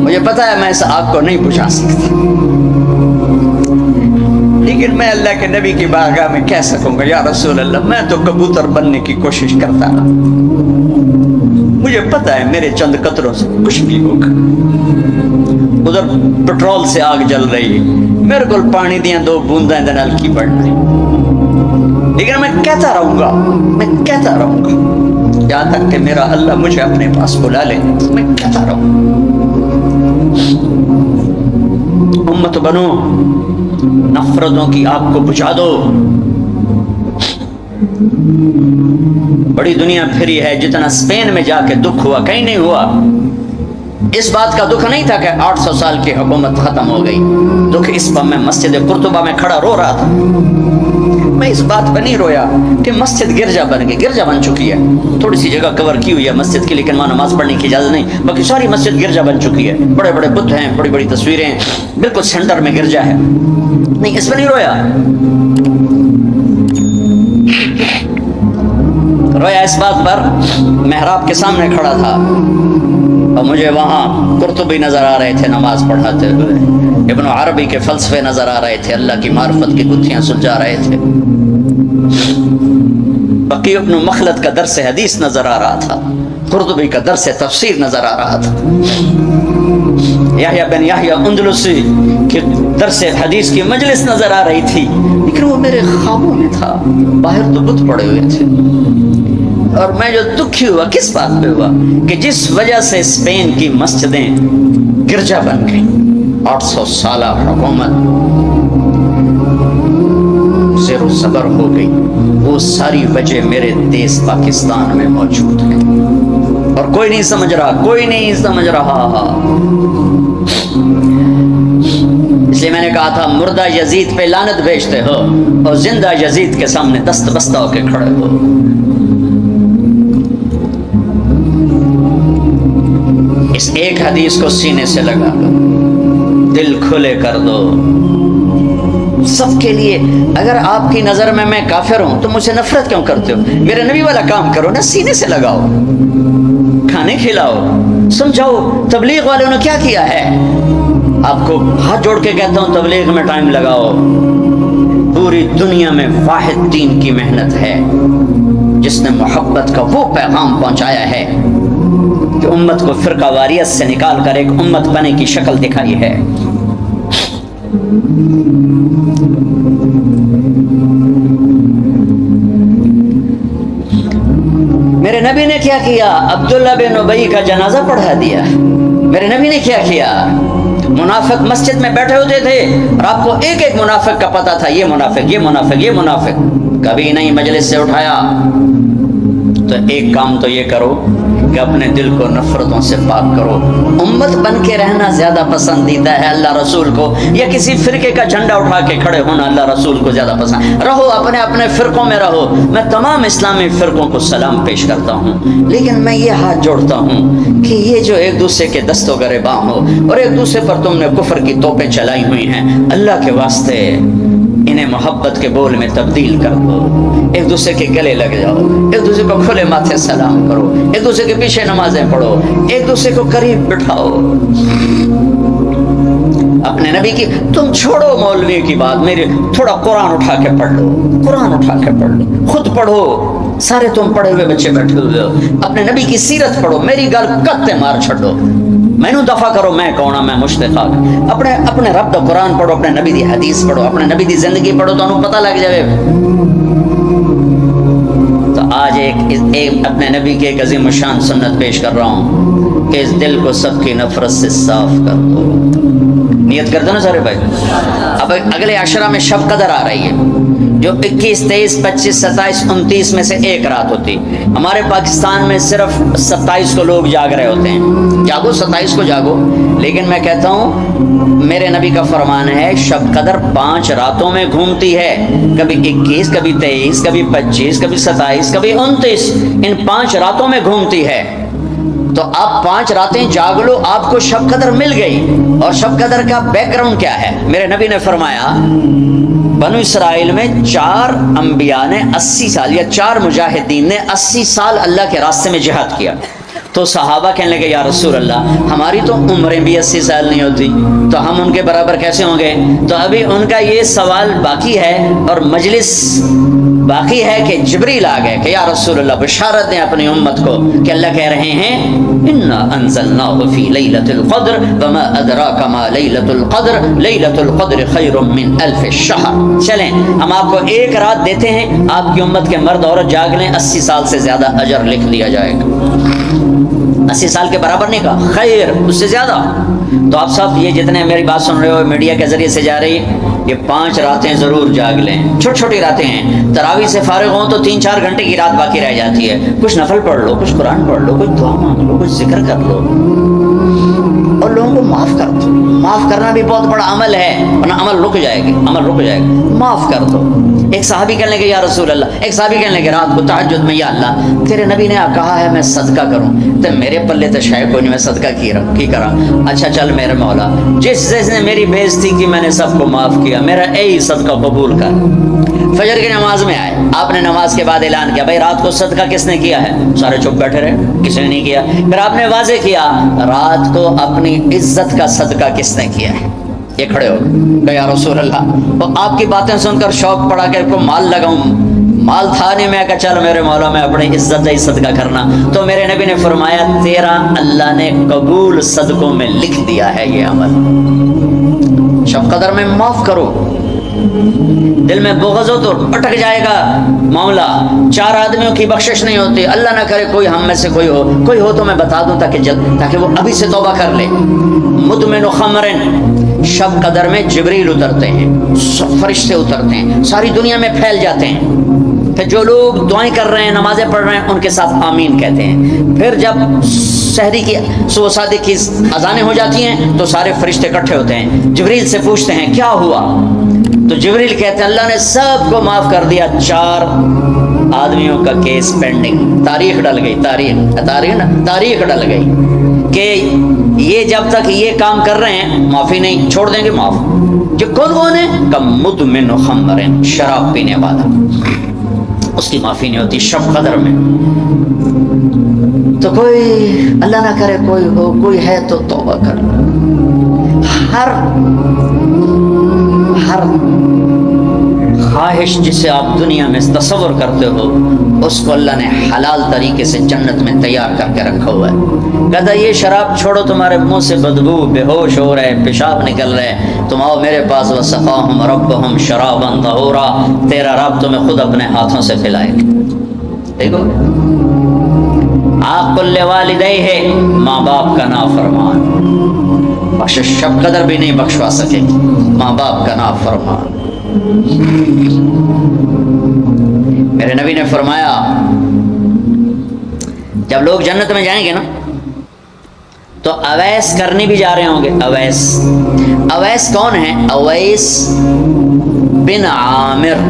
مجھے پتا ہے میں اس آگ کو نہیں بجھا سکتا, لیکن میں اللہ کے نبی کی بارگاہ میں کہہ سکوں گا یا رسول اللہ میں تو کبوتر بننے کی کوشش کرتا رہا. مجھے پتا ہے میرے چند قطروں سے کچھ نہیں ہوگا. ادھر پٹرول سے آگ جل رہی ہے, میرے کو پانی دیا دو بوندیں نال کی بڑھ رہی, لیکن میں کہتا رہوں گا یہاں تک کہ میرا اللہ مجھے اپنے پاس بلا لے. میں کہتا رہوں امت بنو, نفرتوں کی آگ کو بجھا دو. بڑی دنیا پھری ہے, جتنا اسپین میں جا کے دکھ ہوا کہیں نہیں ہوا. اس بات کا دکھ نہیں تھا کہ 800 سال کی حکومت ختم ہو گئی. دکھ اس پر میں مسجد قرطبہ میں کھڑا رو رہا تھا. میں اس بات پر نہیں رویا کہ مسجد گرجا بن گئی. گرجا بن چکی ہے, تھوڑی سی جگہ کور کی ہوئی ہے مسجد کی, لیکن وہاں نماز پڑھنے کی اجازت نہیں. باقی ساری مسجد گرجا بن چکی ہے. بڑے بڑے بت ہیں, بڑی بڑی تصویریں ہیں, بالکل سینٹر میں گرجا ہے. نہیں, اس پر نہیں رویا. رویا اس بات پر محراب کے سامنے کھڑا تھا اور مجھے وہاں قرطبی نظر آ رہے تھے نماز پڑھاتے ہوئے, ابن عربی کے فلسفے نظر آ رہے تھے, اللہ کی معرفت کی گتھیاں سلجھا رہے تھے. بقی ابن مخلد کا درس حدیث نظر آ رہا تھا, قرطبی کا درس تفسیر نظر آ رہا تھا, یحییٰ بن یحییٰ اندلسی کے درس حدیث کی مجلس نظر آ رہی تھی. لیکن وہ میرے خوابوں میں تھا, باہر تو بت پڑے ہوئے تھے. اور میں جو دکھی ہوا کس بات پہ ہوا کہ جس وجہ سے اسپین کی مسجدیں گرجا بن گئی, 800 سالہ حکومت زیر و زبر ہو گئی, وہ ساری وجہ میرے دیس پاکستان میں موجود ہے. اور کوئی نہیں سمجھ رہا. اس لیے میں نے کہا تھا مردہ یزید پہ لعنت بھیجتے ہو اور زندہ یزید کے سامنے دست بستہ ہو کے کھڑے ہو. اس ایک حدیث کو سینے سے لگا لو, دل کھلے کر دو سب کے لیے. اگر آپ کی نظر میں کافر ہوں تو مجھ سے نفرت کیوں کرتے ہو؟ میرے نبی والا کام کرو نا, سینے سے لگاؤ, کھانے کھلاؤ, سمجھاؤ. تبلیغ والوں نے کیا کیا ہے؟ آپ کو ہاتھ جوڑ کے کہتا ہوں تبلیغ میں ٹائم لگاؤ. پوری دنیا میں واحد دین کی محنت ہے جس نے محبت کا وہ پیغام پہنچایا ہے کہ امت کو فرقہ واریت سے نکال کر ایک امت بنے کی شکل دکھائی ہے. میرے نبی نے کیا کیا؟ عبداللہ بن ابی کا جنازہ پڑھا دیا. میرے نبی نے کیا کیا؟ منافق مسجد میں بیٹھے ہوتے تھے اور آپ کو ایک ایک منافق کا پتا تھا, یہ منافق, یہ منافق, یہ منافق. کبھی نہیں مجلس سے اٹھایا. تو ایک کام تو یہ کرو کہ اپنے دل کو نفرتوں سے پاک کرو. امت بن کے رہنا زیادہ پسندیدہ ہے اللہ رسول کو, یا کسی فرقے کا جھنڈا اٹھا کے کھڑے ہونا اللہ رسول کو زیادہ پسند؟ رہو اپنے اپنے فرقوں میں رہو. میں تمام اسلامی فرقوں کو سلام پیش کرتا ہوں, لیکن میں یہ ہاتھ جوڑتا ہوں کہ یہ جو ایک دوسرے کے دست و گریباں ہو اور ایک دوسرے پر تم نے کفر کی توپیں چلائی ہوئی ہیں, اللہ کے واسطے انہیں محبت کے بول میں تبدیل کر دو. ایک دوسرے کے گلے لگ جاؤ, ایک دوسرے کو کھلے ماتھے سلام کرو, ایک دوسرے کے پیچھے نمازیں پڑھو, ایک دوسرے کو قریب بٹھاؤ. اپنے نبی کی. تم چھوڑو مولوی کی بات، میرے تھوڑا قرآن اٹھا کے پڑھ لو، قرآن اٹھا کے پڑھ لو، خود پڑھو. سارے تم پڑھے ہوئے بچے بیٹھے ہوئے ہو، اپنے نبی کی سیرت پڑھو. میری گل کتے مار چھڈو، مینوں دفع کرو، میں کون ہاں، میں مشتاق. اپنے رب دا قرآن پڑھو، اپنے نبی دی حدیث پڑھو، اپنے نبی دی زندگی پڑھو، تو انہوں پتہ لگ جائے. تو آج ایک اپنے نبی کی ایک عظیم شان سنت پیش کر رہا ہوں کہ اس دل کو سب کی نفرت سے صاف کر دو. نیت کر دو نا سارے بھائی. اب اگلے عشرہ میں شب قدر آ رہی ہے، جو 21 23 25 27 29 میں سے ایک رات ہوتی. ہمارے پاکستان میں صرف 27 کو لوگ جاگ رہے ہوتے ہیں. جاگو 27 کو جاگو، لیکن میں کہتا ہوں میرے نبی کا فرمان ہے شب قدر 5 راتوں میں گھومتی ہے. کبھی 21، کبھی 23، کبھی 25، کبھی 27، کبھی 29. ان 5 راتوں میں گھومتی ہے. تو آپ 5 راتیں جاگ لو، آپ کو شب قدر مل گئی. اور شب قدر کا بیک گراؤنڈ کیا ہے؟ میرے نبی نے فرمایا بنو اسرائیل میں 4 انبیاء نے 80 سال، یا 4 مجاہدین نے 80 سال اللہ کے راستے میں جہاد کیا. تو صحابہ کہنے لگے یا رسول اللہ، ہماری تو عمریں بھی 80 سال نہیں ہوتی، تو ہم ان کے برابر کیسے ہوں گے؟ تو ابھی ان کا یہ سوال باقی ہے اور مجلس باقی ہے کہ جبریل آ گئے کہ یا رسول اللہ بشارت دیں اپنی امت کو کہ اللہ کہہ رہے ہیں انا انزلناہ فی لیلۃ القدر وما ادراک ما لیلۃ القدر لیلۃ القدر خیر من الف شہر. چلیں ہم آپ کو ایک رات دیتے ہیں، آپ کی امت کے مرد عورت جاگ لیں، 80 سال سے زیادہ اجر لکھ دیا جائے گا. 80 سال کے برابر نہیں کہا، خیر اس سے زیادہ. تو آپ سب یہ جتنے میری بات سن رہے ہو میڈیا کے ذریعے سے جا رہی ہے، یہ 5 راتیں ضرور جاگ لیں. چھوٹی چھوٹی راتیں ہیں، تراویح سے فارغ ہوں تو 3-4 گھنٹے کی رات باقی رہ جاتی ہے. کچھ نفل پڑھ لو، کچھ قرآن پڑھ لو، کچھ دعا مانگ لو، کچھ ذکر کر لو، اور لوگوں کو معاف کر دو. معاف کرنا بھی بہت بڑا عمل ہے، ورنہ عمل رک جائے گی، عمل رک جائے گا. معاف کر دو. ایک صحابی کہنے لگے یا رسول اللہ، ایک صحابی کہنے لگے رات کو تہجد میں یا اللہ تیرے نبی نے کہا ہے میں صدقہ کروں، تو میرے پلے تو شاید کوئی نہیں، میں صدقہ کی کرا. اچھا چل میرے مولا، جس نے میری بےزتی کی میں نے سب کو معاف کیا، میرا اے صدقہ قبول کر. فجر کی نماز میں آئے، آپ نے نماز کے بعد اعلان کیا بھائی رات کو صدقہ کس نے کیا ہے؟ سارے چپ بیٹھے رہے، کسی نے نہیں کیا. پھر آپ نے واضح کیا رات کو اپنی عزت کا صدقہ کس نے کیا ہے؟ یہ کھڑے ہو کہ یا رسول اللہ. تو آپ کی باتیں سن کر شوق پڑا کہ کو مال لگاؤں، مال تھا نہیں. میں کہا چل میرے مولا میں اپنی عزت ہی صدقہ کرنا. تو میرے نبی نے فرمایا تیرا اللہ نے قبول صدقوں میں لکھ دیا ہے یہ عمل. شب قدر میں معاف کرو. دل میں بغض ہو تو اٹک جائے گا معاملہ. 4 آدمیوں کی بخشش نہیں ہوتی. اللہ نہ کرے کوئی ہم میں سے کوئی ہو تو میں بتا دوں تاکہ وہ ابھی سے توبہ کر لے. مدمن خمرن، شب قدر میں جبریل اترتے ہیں، فرشتے اترتے ہیں، ساری دنیا میں پھیل جاتے ہیں. پھر جو لوگ دعائیں کر رہے ہیں، نمازیں پڑھ رہے ہیں، ان کے ساتھ آمین کہتے ہیں. پھر جب سحری کی صبح صادق کی اذانیں ہو جاتی ہیں تو سارے فرشتے اکٹھے ہوتے ہیں، جبریل سے پوچھتے ہیں کیا ہوا؟ تو جبریل کہتے ہیں اللہ نے سب کو معاف کر دیا، 4 آدمیوں کا کیس پینڈنگ. تاریخ ڈل گئی، تاریخ ڈل گئی کہ یہ جب تک یہ کام کر رہے ہیں معافی نہیں، چھوڑ دیں گے معاف. کہ کون ہے؟ کہ مدمن خمر، شراب پینے والا، اس کی معافی نہیں ہوتی شب قدر میں. تو کوئی اللہ نہ کرے کوئی ہے تو توبہ کر. ہر خواہش جسے آپ دنیا میں تصور کرتے ہو اس کو اللہ نے حلال طریقے سے جنت میں تیار کر کے رکھا ہوا ہے. کہتا یہ شراب چھوڑو، تمہارے منہ سے بدبو، بے ہوش ہو رہے، پیشاب نکل رہے، تم آؤ میرے پاس. وسقاہم ربہم شرابا طہورا، تیرا رب تمہیں خود اپنے ہاتھوں سے پلائے گا. دیکھو عاق لوالدیہ، ماں باپ کا نافرمان، بخشش شب قدر بھی نہیں بخشوا سکے گی، ماں باپ کا نافرمان. میرے نبی نے فرمایا جب لوگ جنت میں جائیں گے نا تو اویس کرنی بھی جا رہے ہوں گے. اویس کون ہے؟ اویس بن عامر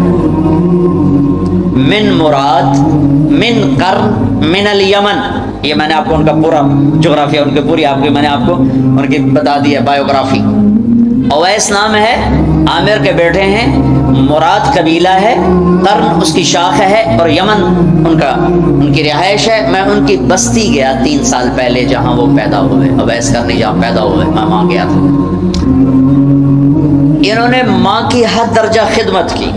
من مراد من قرن من الیمن. یہ میں نے آپ کو ان کا پورا جغرافیہ، ان کی پوری آپ کی میں نے آپ کو ان کی بتا دی ہے بایوگرافی. اویس نام ہے، عامر کے بیٹے ہیں، مراد قبیلہ ہے، قرن اس کی شاخ ہے، اور یمن ان کی رہائش ہے. میں ان کی بستی گیا 3 سال پہلے جہاں وہ پیدا ہوئے، اویس کرنی جہاں پیدا ہوئے، میں وہاں گیا تھا. انہوں نے ماں کی حد درجہ خدمت کی،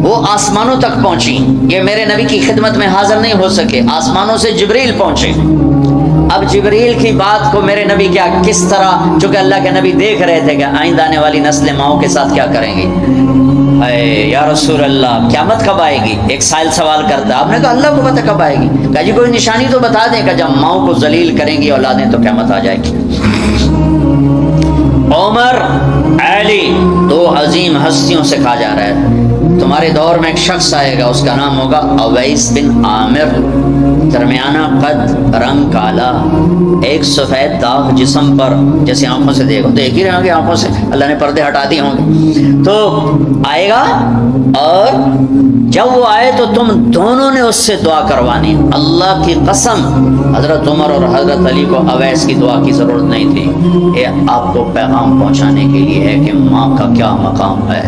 وہ آسمانوں تک پہنچی. یہ میرے نبی کی خدمت میں حاضر نہیں ہو سکے، آسمانوں سے جبریل پہنچے. اب جبریل کی بات کو میرے نبی کیا کس طرح، چونکہ اللہ کے نبی دیکھ رہے تھے کہ آئندہ آنے والی نسلیں ماؤں کے ساتھ کیا کریں گی. اے یا رسول اللہ قیامت کب آئے گی؟ ایک سائل سوال کرتا. آپ نے کہا اللہ کو پتہ کب آئے گی. کہا جی کوئی نشانی تو بتا دیں کہ جب ماؤں کو ذلیل کریں گی اولادیں تو قیامت آ جائے گی. عمر، علی، دو عظیم ہستیوں سے کہا جا رہا ہے تمہارے دور میں ایک شخص آئے گا، اس کا نام ہوگا اویس بن عامر، درمیانہ قد، رنگ کالا، ایک سفید داغ جسم پر، جیسے آنکھوں سے دیکھو دیکھ ہی رہے ہوں گے آنکھوں سے، اللہ نے پردے ہٹا دیے ہوں گے. تو آئے گا اور جب وہ آئے تو تم دونوں نے اس سے دعا کروانی. اللہ کی قسم حضرت عمر اور حضرت علی کو اویس کی دعا کی ضرورت نہیں تھی. یہ آپ کو پیغام پہنچانے کے لیے ہے کہ ماں کا کیا مقام ہے.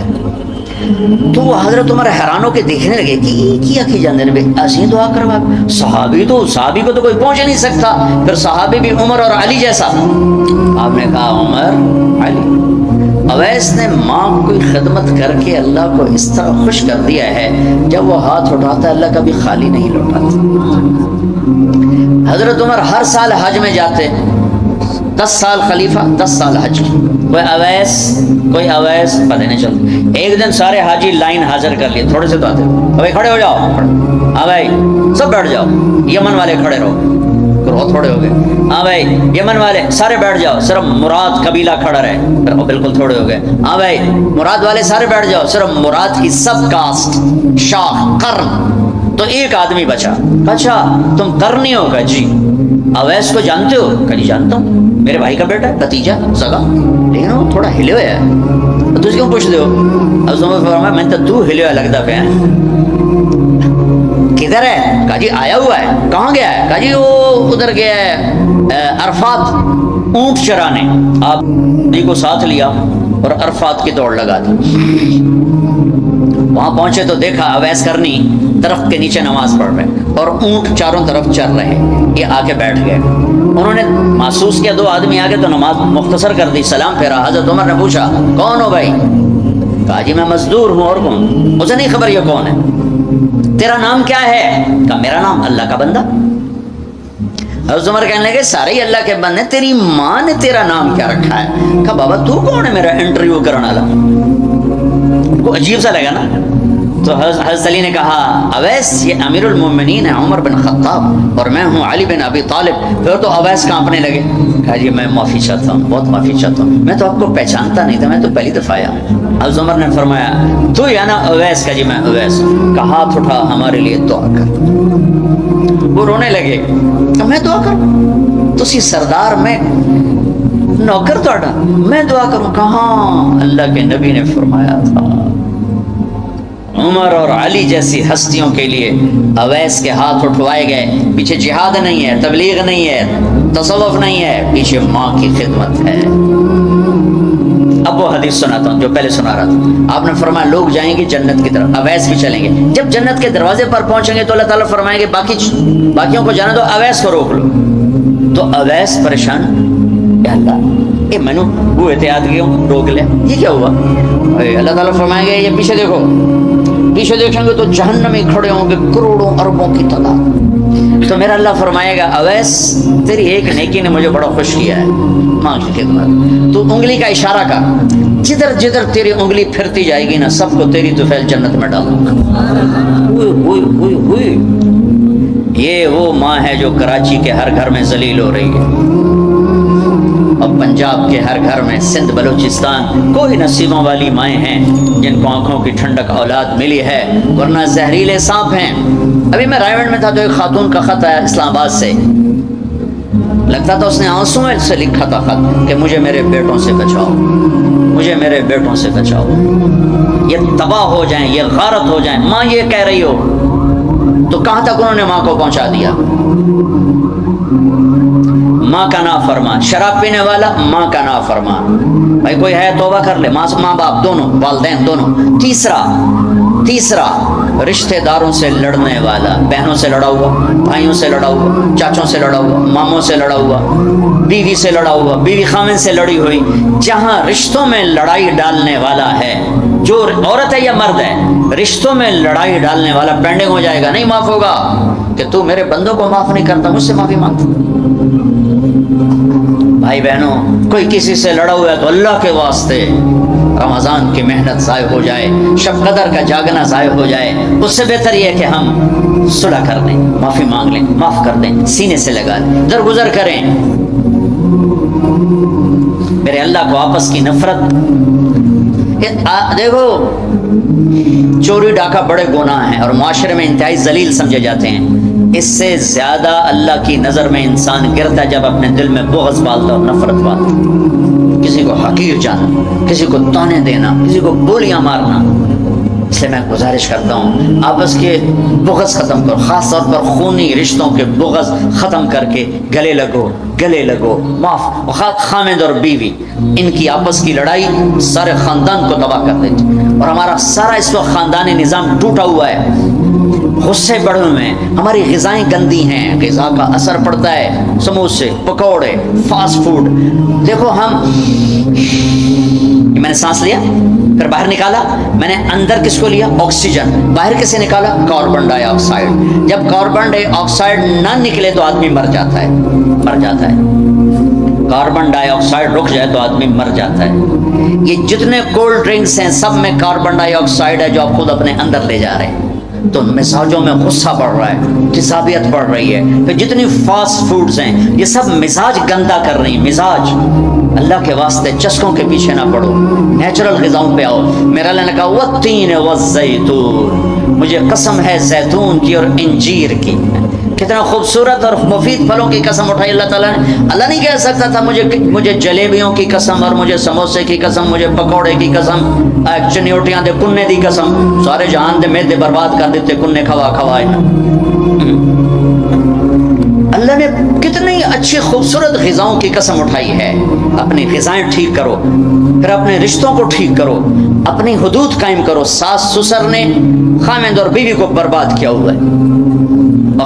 تو وہ حضرت عمر حیران ہو کے دیکھنے لگے کہ کیا کی جاندے نے ایسی دعا کروا. صحابی کو تو کوئی پہنچ نہیں سکتا، پھر صحابی بھی عمر اور علی جیسا. آپ نے کہا عمر، علی. اویس نے ماں کی خدمت کر کے اللہ کو اس طرح خوش کر دیا ہے، جب وہ ہاتھ اٹھاتا ہے اللہ کبھی خالی نہیں لوٹاتا. حضرت عمر ہر سال حج میں جاتے، 10 سال خلیفہ 10 سال حج کی. کوئی اویس پتہ نہیں چلتا. ایک دن سارے حاجی لائن حاضر کر لیے، تھوڑے سے تو آتے، بھائی کھڑے ہو جاؤ، ہاں بھائی سب بیٹھ جاؤ، یمن والے کھڑے رہو، تھوڑے ہو گئے. ہاں بھائی یمن والے سارے بیٹھ جاؤ، صرف مراد قبیلہ کھڑا رہے، بالکل تھوڑے ہو گئے. ہاں بھائی مراد والے سارے بیٹھ جاؤ، صرف مراد کی سب کاسٹ، شاخ، قرن، تو ایک آدمی بچا. اچھا تم قرنی ہو؟ گا جی. اویس کو جانتے ہو؟ کہ نہیں جانتا ہوں، میرے بھائی کا بیٹا ہے، بھتیجا، سگا، لیکن وہ تھوڑا ہلے ہوئے ہے، تو کیوں پوچھ دے ہو؟ اب فرمایا میں تو ہلے ہوا لگتا پہ. کدھر ہے؟ کہا جی آیا ہوا ہے. کہاں گیا ہے؟ کہا جی وہ ادھر گیا ہے عرفات اونٹ چرانے. آپ جی کو ساتھ لیا اور عرفات کی دوڑ لگا دی. وہاں پہنچے تو دیکھا اویس کرنی درخت کے نیچے نماز پڑھ رہے اور اونٹ چاروں طرف چر رہے. یہ آ کے بیٹھ گئے. انہوں نے محسوس کیا دو آدمی آگے تو نماز مختصر کر دی، سلام پھیرا. حضرت عمر نے پوچھا کون ہو بھائی؟ کہا جی میں مزدور ہوں. اور کون؟ مجھے نہیں خبر یہ کون ہے. تیرا نام کیا ہے؟ کہا میرا نام اللہ کا بندہ. حضرت عمر کہنے لگے سارے ہی اللہ کے بندے، تیری ماں نے تیرا نام کیا رکھا ہے؟ کہا بابا تو کون ہے میرا انٹرویو کرنے والا؟ کو عجیب سا لگا نا. تو حضرت علی نے کہا اویس یہ امیر المومنین ہے عمر بن خطاب اور میں ہوں علی بن ابی طالب. پھر تو اویس کانپنے لگے. کہا جی میں معافی چاہتا ہوں، بہت معافی چاہتا ہوں، میں تو آپ کو پہچانتا نہیں تھا، میں تو پہلی دفعہ آیا. حضرت عمر نے فرمایا تو یا نا اویس؟ کا جی میں اویس. کا ہاتھ اٹھا ہمارے لیے دعا کر. وہ رونے لگے. کہ میں دعا کروں؟ تسی سردار میں نوکر توڑا، میں دعا کروں؟ کہاں اللہ کے نبی نے فرمایا تھا عمر اور علی جیسی ہستیوں کے لیے اویس کے ہاتھ اٹھوائے گئے. پیچھے جہاد نہیں ہے، تبلیغ نہیں ہے، تصوف نہیں ہے، پیچھے ماں کی خدمت ہے. اب وہ حدیث سناتا ہوں جو پہلے سنا رہا تھا. آپ نے فرمایا لوگ جائیں گے جنت کی طرف، اویس بھی چلیں گے. جب جنت کے دروازے پر پہنچیں گے تو اللہ تعالیٰ فرمائیں گے باقیوں کو جانے دو، اویس کو روک لو. تو اویس پریشان، یا اللہ یہ میں نے وہ احتیاط کیا روک لیا، یہ کیا ہوا؟ اللہ تعالیٰ فرمائیں گے یہ پیچھے دیکھو. پیچھے دیکھیں گے تو جہنم میں کھڑے ہوں گے کروڑوں اربوں کی تعداد. تو میرا اللہ فرمائے گا اویس تیری ایک نیکی نے مجھے بڑا خوش کیا ہے، ماں کی خدمت. تو انگلی کا اشارہ کر، جدھر جدھر تیری انگلی پھرتی جائے گی نا سب کو تیری طفیل جنت میں ڈالوں گا. یہ وہ ماں ہے جو کراچی کے ہر گھر میں ذلیل ہو رہی ہے اور پنجاب کے ہر گھر میں، سندھ بلوچستان کوئی نصیبوں والی مائیں ہیں جن کو آنکھوں کی ٹھنڈک اولاد ملی ہے، ورنہ زہریلے سانپ ہیں. ابھی میں رائے گنج میں تھا تو ایک خاتون کا خط آیا اسلام آباد سے. لگتا تھا اس نے آنسوں سے لکھا تھا خط کہ مجھے میرے بیٹوں سے بچاؤ، مجھے میرے بیٹوں سے بچاؤ، یہ تباہ ہو جائیں، یہ غارت ہو جائیں. ماں یہ کہہ رہی ہو تو کہاں تک انہوں نے ماں کو پہنچا دیا. ماں کا نافرمان، شراب پینے والا ماں کا نافرمان. بھائی کوئی ہے توبہ کر لے، ماں باپ دونوں، والدین دونوں. تیسرا رشتہ داروں سے لڑنے والا، بہنوں سے لڑا ہوا، بھائیوں سے لڑا ہوا، چاچوں سے لڑا ہوا، ماموں سے لڑا ہوا، بیوی سے لڑا ہوا، بیوی خامن سے لڑی ہوئی. جہاں رشتوں میں لڑائی ڈالنے والا ہے، جو عورت ہے یا مرد ہے، رشتوں میں لڑائی ڈالنے والا پینڈنگ ہو جائے گا، نہیں معاف ہوگا کہ تو میرے بندوں کو معاف نہیں کرتا، مجھ سے معافی مانگتا. بھائی بہنوں، کوئی کسی سے لڑا ہوا ہے تو اللہ کے واسطے رمضان کی محنت ضائع ہو جائے، شب قدر کا جاگنا ضائع ہو جائے، اس سے بہتر یہ ہے کہ ہم صلح کر دیں، معافی مانگ لیں، معاف کر دیں، سینے سے لگا لیں، درگزر کریں. میرے اللہ کو آپس کی نفرت. دیکھو، چوری ڈاکہ بڑے گناہ ہیں اور معاشرے میں انتہائی ذلیل سمجھے جاتے ہیں. اس سے زیادہ اللہ کی نظر میں انسان گرتا ہے جب اپنے دل میں بغض پالتا اور نفرت پالتا، کسی کو حقیر جاننا، کسی کو تانے دینا، کسی کو گولیاں مارنا. اس لیے میں گزارش کرتا ہوں آپس کے بغض ختم کرو، خاص طور پر خونی رشتوں کے بغض ختم کر کے گلے لگو، معاف. خامد اور بیوی، ان کی آپس کی لڑائی سارے خاندان کو تباہ کر دیتی، اور ہمارا سارا اس وقت خاندانی نظام ٹوٹا ہوا ہے، غصے بڑھے ہوئے ہیں، ہماری غذائیں گندی ہیں، غذا کا اثر پڑتا ہے، سموسے، پکوڑے، فاسٹ فوڈ. دیکھو میں نے سانس لیا، پھر باہر نکالا، میں نے اندر کس کو لیا؟ آکسیجن. باہر کسے نکالا؟ کاربن ڈائی آکسائڈ. جب کاربن ڈائی آکسائڈ نہ نکلے تو آدمی مر جاتا ہے. کاربن ڈائی آکسائڈ رک جائے تو آدمی مر جاتا ہے. یہ جتنے کولڈ ڈرنکس ہیں سب میں کاربن ڈائی آکسائڈ ہے جو آپ خود اپنے اندر لے جا رہے ہیں. تو مزاجوں میں غصہ بڑھ رہا ہے، جذابیت بڑھ رہی ہے. پھر جتنی فاسٹ فوڈز ہیں یہ سب مزاج گندا کر رہی ہیں. مزاج، اللہ کے واسطے چسکوں کے پیچھے نہ پڑو، نیچرل غذاؤں پہ آؤ. میرا اللہ نے کہا والتین والزیتون، مجھے قسم ہے زیتون کی اور انجیر کی. کتنا خوبصورت اور مفید پھلوں کی قسم اٹھائی اللہ تعالیٰ نے. اللہ نہیں کہہ سکتا تھا مجھے جلیبیوں کی قسم اور مجھے سموسے کی قسم، مجھے پکوڑے کی قسم، چنیوٹیاں دے کنے دی قسم، سارے جہان دے میدے برباد کر دیتے کنے کھوائے. اللہ نے کتنی اچھی خوبصورت غذاؤں کی قسم اٹھائی ہے. اپنی غذائیں ٹھیک کرو، پھر اپنے رشتوں کو ٹھیک کرو، اپنی حدود قائم کرو. ساس سسر نے خامند اور بیوی کو برباد کیا ہوا ہے،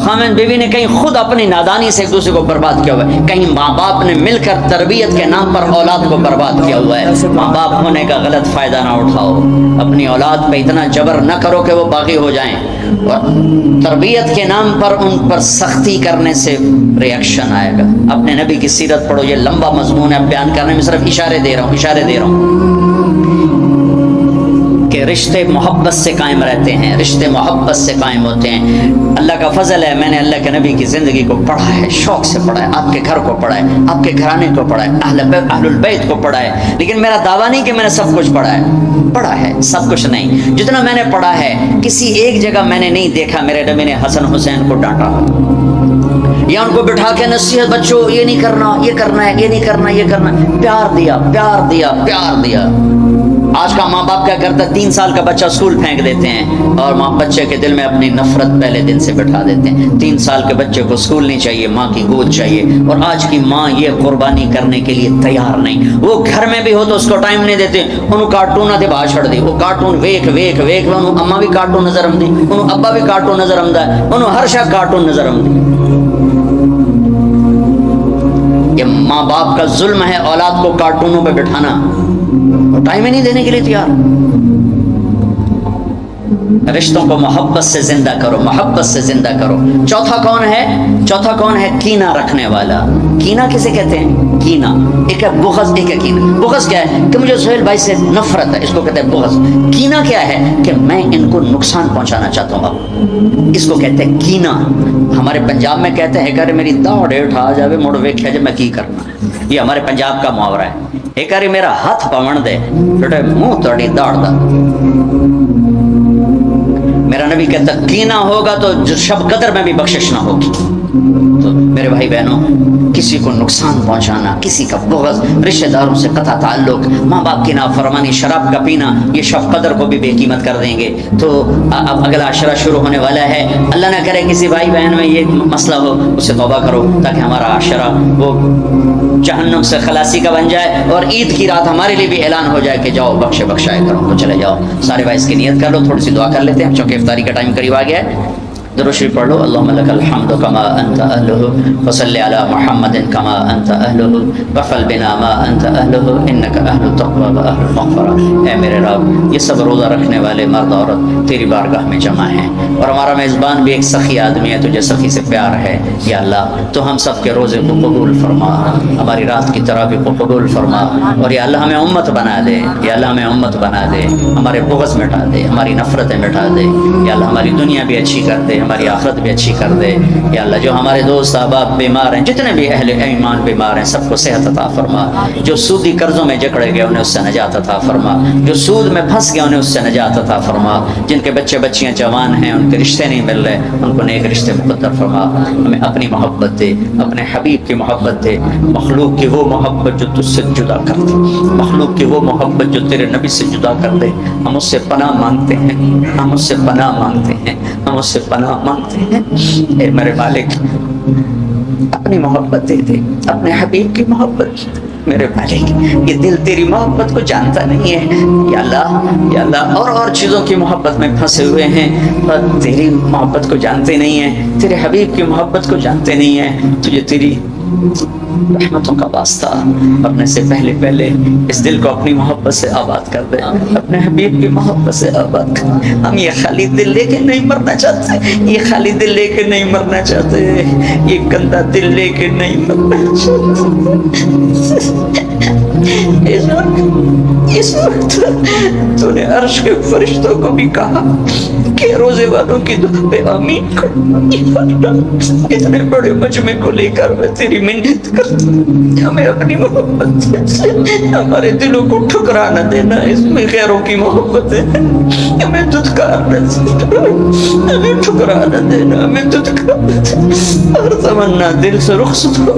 خامند بیوی نے کہیں خود اپنی نادانی سے ایک دوسرے کو برباد کیا ہوا ہے، کہیں ماں باپ نے مل کر تربیت کے نام پر اولاد کو برباد کیا ہوا ہے. ماں باپ ہونے کا غلط فائدہ نہ اٹھاؤ، اپنی اولاد پہ اتنا جبر نہ کرو کہ وہ باغی ہو جائیں، اور تربیت کے نام پر ان پر سختی کرنے سے ریاکشن آئے گا. اپنے نبی کی سیرت پڑھو، یہ لمبا مضمون ہے، بیان کرنے میں صرف اشارے دے رہا ہوں کہ رشتے محبت سے قائم رہتے ہیں، رشتے محبت سے قائم ہوتے ہیں. اللہ کا فضل ہے، میں نے اللہ کے نبی کی زندگی کو پڑھا ہے، شوق سے پڑھا ہے، آپ کے گھر کو پڑھا ہے، آپ کے گھرانے کو پڑھا ہے، اہل البیت کو پڑھا ہے. لیکن میرا دعویٰ نہیں کہ میں نے سب کچھ پڑھا ہے، سب کچھ نہیں. جتنا میں نے پڑھا ہے کسی ایک جگہ میں نے نہیں دیکھا میرے نبی نے حسن حسین کو ڈانٹا یا ان کو بٹھا کے نصیحت، بچوں یہ نہیں کرنا، یہ کرنا ہے، یہ نہیں کرنا، یہ کرنا. پیار دیا. آج کا ماں باپ کیا کرتا ہے؟ 3 سال کا بچہ اسکول پھینک دیتے ہیں اور ماں بچے کے دل میں اپنی نفرت پہلے دن سے بٹھا دیتے ہیں. 3 سال کے بچے کو اسکول نہیں چاہیے، ماں کی گود چاہیے. اور آج کی ماں یہ قربانی کرنے کے لیے تیار نہیں. وہ گھر میں بھی ہو تو اس کو ٹائم نہیں دیتے. انہوں کارٹون نہ باہر چھڑ دی، وہ کارٹون ویک انہوں اما بھی کارٹون نظر آمدی، انہوں ابا بھی کارٹون نظر آمدہ ہے، انہوں ہر شاہ کارٹون نظر آمدی. یہ ماں باپ کا ظلم ہے اولاد کو کارٹونوں پہ بٹھانا، ٹائم ہی نہیں دینے کے لیے تیار. رشتوں کو محبت سے زندہ کرو. چوتھا کون ہے؟ کینہ رکھنے والا. کینہ کسے کہتے ہیں؟ کینہ ایک ہے بغض، ایک ہے کینہ. بغض کیا ہے؟ کہ مجھے سہیل بھائی سے نفرت ہے، اس کو کہتے ہیں بغض. کینہ کیا ہے؟ کہ میں ان کو نقصان پہنچانا چاہتا ہوں، اس کو کہتے ہیں کینہ. ہمارے پنجاب میں کہتے ہیں کہ میری داڑ اٹھا جاوے مڑ ویکھیا جے میں کی کرنا. یہ ہمارے پنجاب کا محاورہ ہے. ایک باری میرا ہاتھ پون دے چھوٹے منہ تڑی داڑ دا. میرا نبی کہتا کینہ ہوگا تو شب قدر میں بھی بخشش نہ ہوگی. تو میرے بھائی بہنوں، کسی کو نقصان پہنچانا، کسی کا بغض، رشتہ داروں سے قطع تعلق، ماں باپ کی نافرمانی، شراب کا پینا، یہ شب قدر کو بھی بے قیمت کر دیں گے۔ تو اب اگلا عشرہ شروع ہونے والا ہے، اللہ نہ کرے کسی بھائی بہن میں یہ مسئلہ ہو، اس سے توبہ کرو تاکہ ہمارا عشرہ وہ جہنم سے خلاصی کا بن جائے، اور عید کی رات ہمارے لیے بھی اعلان ہو جائے کہ جاؤ بخشائے کرو تو چلے جاؤ۔ سارے بھائی اس کی نیت کر لو، تھوڑی سی دعا کر لیتے ہیں چونکہ افطاری کا ٹائم قریب آ گیا ہے۔ درود شریف پڑھ لو۔ اللہم لک الحمد کما انت اہلہ وصلی علی محمد کما انت اہلہ وفعل بنا ما انت اہلہ انک اہل التقوی و اہل المغفرہ۔ اے میرے رب، یہ سب روزہ رکھنے والے مرد عورت تیری بارگاہ میں جمع ہیں، اور ہمارا میزبان بھی ایک سخی آدمی ہے، تجھے سخی سے پیار ہے۔ یا اللہ تو ہم سب کے روزے کو قبول فرما، ہماری رات کی تراویح کو قبول فرما، اور یا اللہ ہمیں امت بنا دے، یا اللہ ہمیں امت بنا دے، ہمارے بغض مٹا دے، ہماری نفرتیں مٹا دے، یا اللہ ہماری دنیا بھی اچھی کر دے، ہماری آخرت بھی اچھی کر دے۔ یا اللہ جو ہمارے دوست احباب بیمار ہیں، جتنے بھی اہل ایمان بیمار ہیں، سب کو صحت عطا فرما۔ جو سودی قرضوں میں جکڑے گئے انہیں اس سے نجات عطا فرما، جو سود میں پھنس گئے انہیں اس سے نجات عطا فرما، جن کے بچے بچیاں جوان ہیں ان کے رشتے نہیں مل رہے ان کو نیک رشتے مقدر فرما۔ ہمیں اپنی محبت دے، اپنے حبیب کی محبت دے، مخلوق کی وہ محبت جو تجھ سے جدا کر دے، مخلوق کی وہ محبت جو تیرے نبی سے جدا کر دے۔ ہم اس سے پناہ مانگتے ہیں، ہم اس سے پناہ مانگتے ہیں، ہم اس سے پناہ مانگتے ہیں۔ اے میرے مالک، اپنی محبت دے دے، اپنے حبیب کی محبت۔ میرے مالک، یہ دل تیری محبت کو جانتا نہیں ہے یا اللہ، اور چیزوں کی محبت میں پھنسے ہوئے ہیں، پر تیری محبت کو جانتے نہیں ہیں، تیرے حبیب کی محبت کو جانتے نہیں ہیں۔ تجھے تیری رحمتوں کا واسطہ مرنے سے پہلے اس دل کو اپنی محبت سے آباد کر دے، اپنے حبیب کی محبت سے آباد کر دے۔ ہم یہ خالی دل لے کے نہیں مرنا چاہتے، یہ خالی دل لے کے نہیں مرنا چاہتے، یہ گندا دل لے کے نہیں مرنا چاہتے۔ اس وقت تو نے عرش کے فرشتوں کو بھی کہا کہ روزے والوں کی دعا پہ آمین کرو۔ اتنے بڑے مجمع کو لے کر میں تیری منت کرتا ہوں، ہمیں اپنی محبت سے ہمارے دلوں کو ٹھکرا نہ دینا، اس میں غیروں کی محبت ہے، ہمیں دھتکار نہ دینا، ہمیں ٹھکرا نہ دینا، ہمیں دھتکار نہ دینا۔ ہر تمنا دل سے رخصت ہو،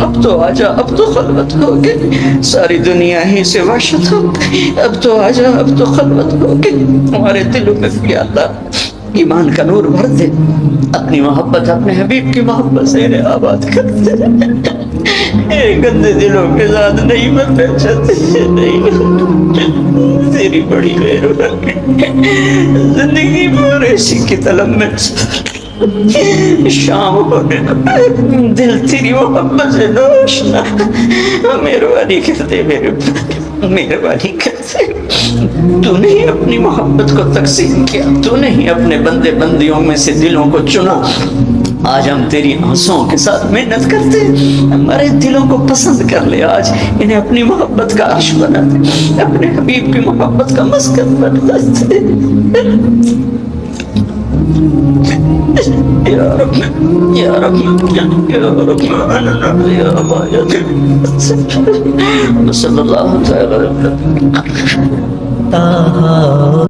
اب تو آجا، اب تو خلوت ہو گئی، ساری دنیا ہی سے وحشت ہو گئی، اب تو آجا، اب تو خلوت ہو گئی۔ ہمارے دلوں میں بھی اللہ ایمان کا نور بھر دے، اپنی محبت اپنے حبیب کی محبت سے انہیں آباد کر دے۔ گندے دلوں کے ساتھ نہیں مرنا چاہتے، نہیں، تیری بڑی مہربانی، زندگی موریشی کی طلب میں شام ہونے دل تیری محبت سے روشنا، مہربانی کر دے، مہربانی کر دے۔ تو نہیں اپنی محبت کو تقسیم کیا، تو نہیں اپنے بندے بندیوں میں سے دلوں کو چنا۔ آج ہم تیری آنسوں کے ساتھ محنت کرتے، ہمارے دلوں کو پسند کر لے، آج انہیں اپنی محبت کا عرش بنا دے، اپنے حبیب کی محبت کا مسکن بنا دے۔ یا رب، یا رب، یا رب، یا رب، صلی اللہ علیہ وسلم۔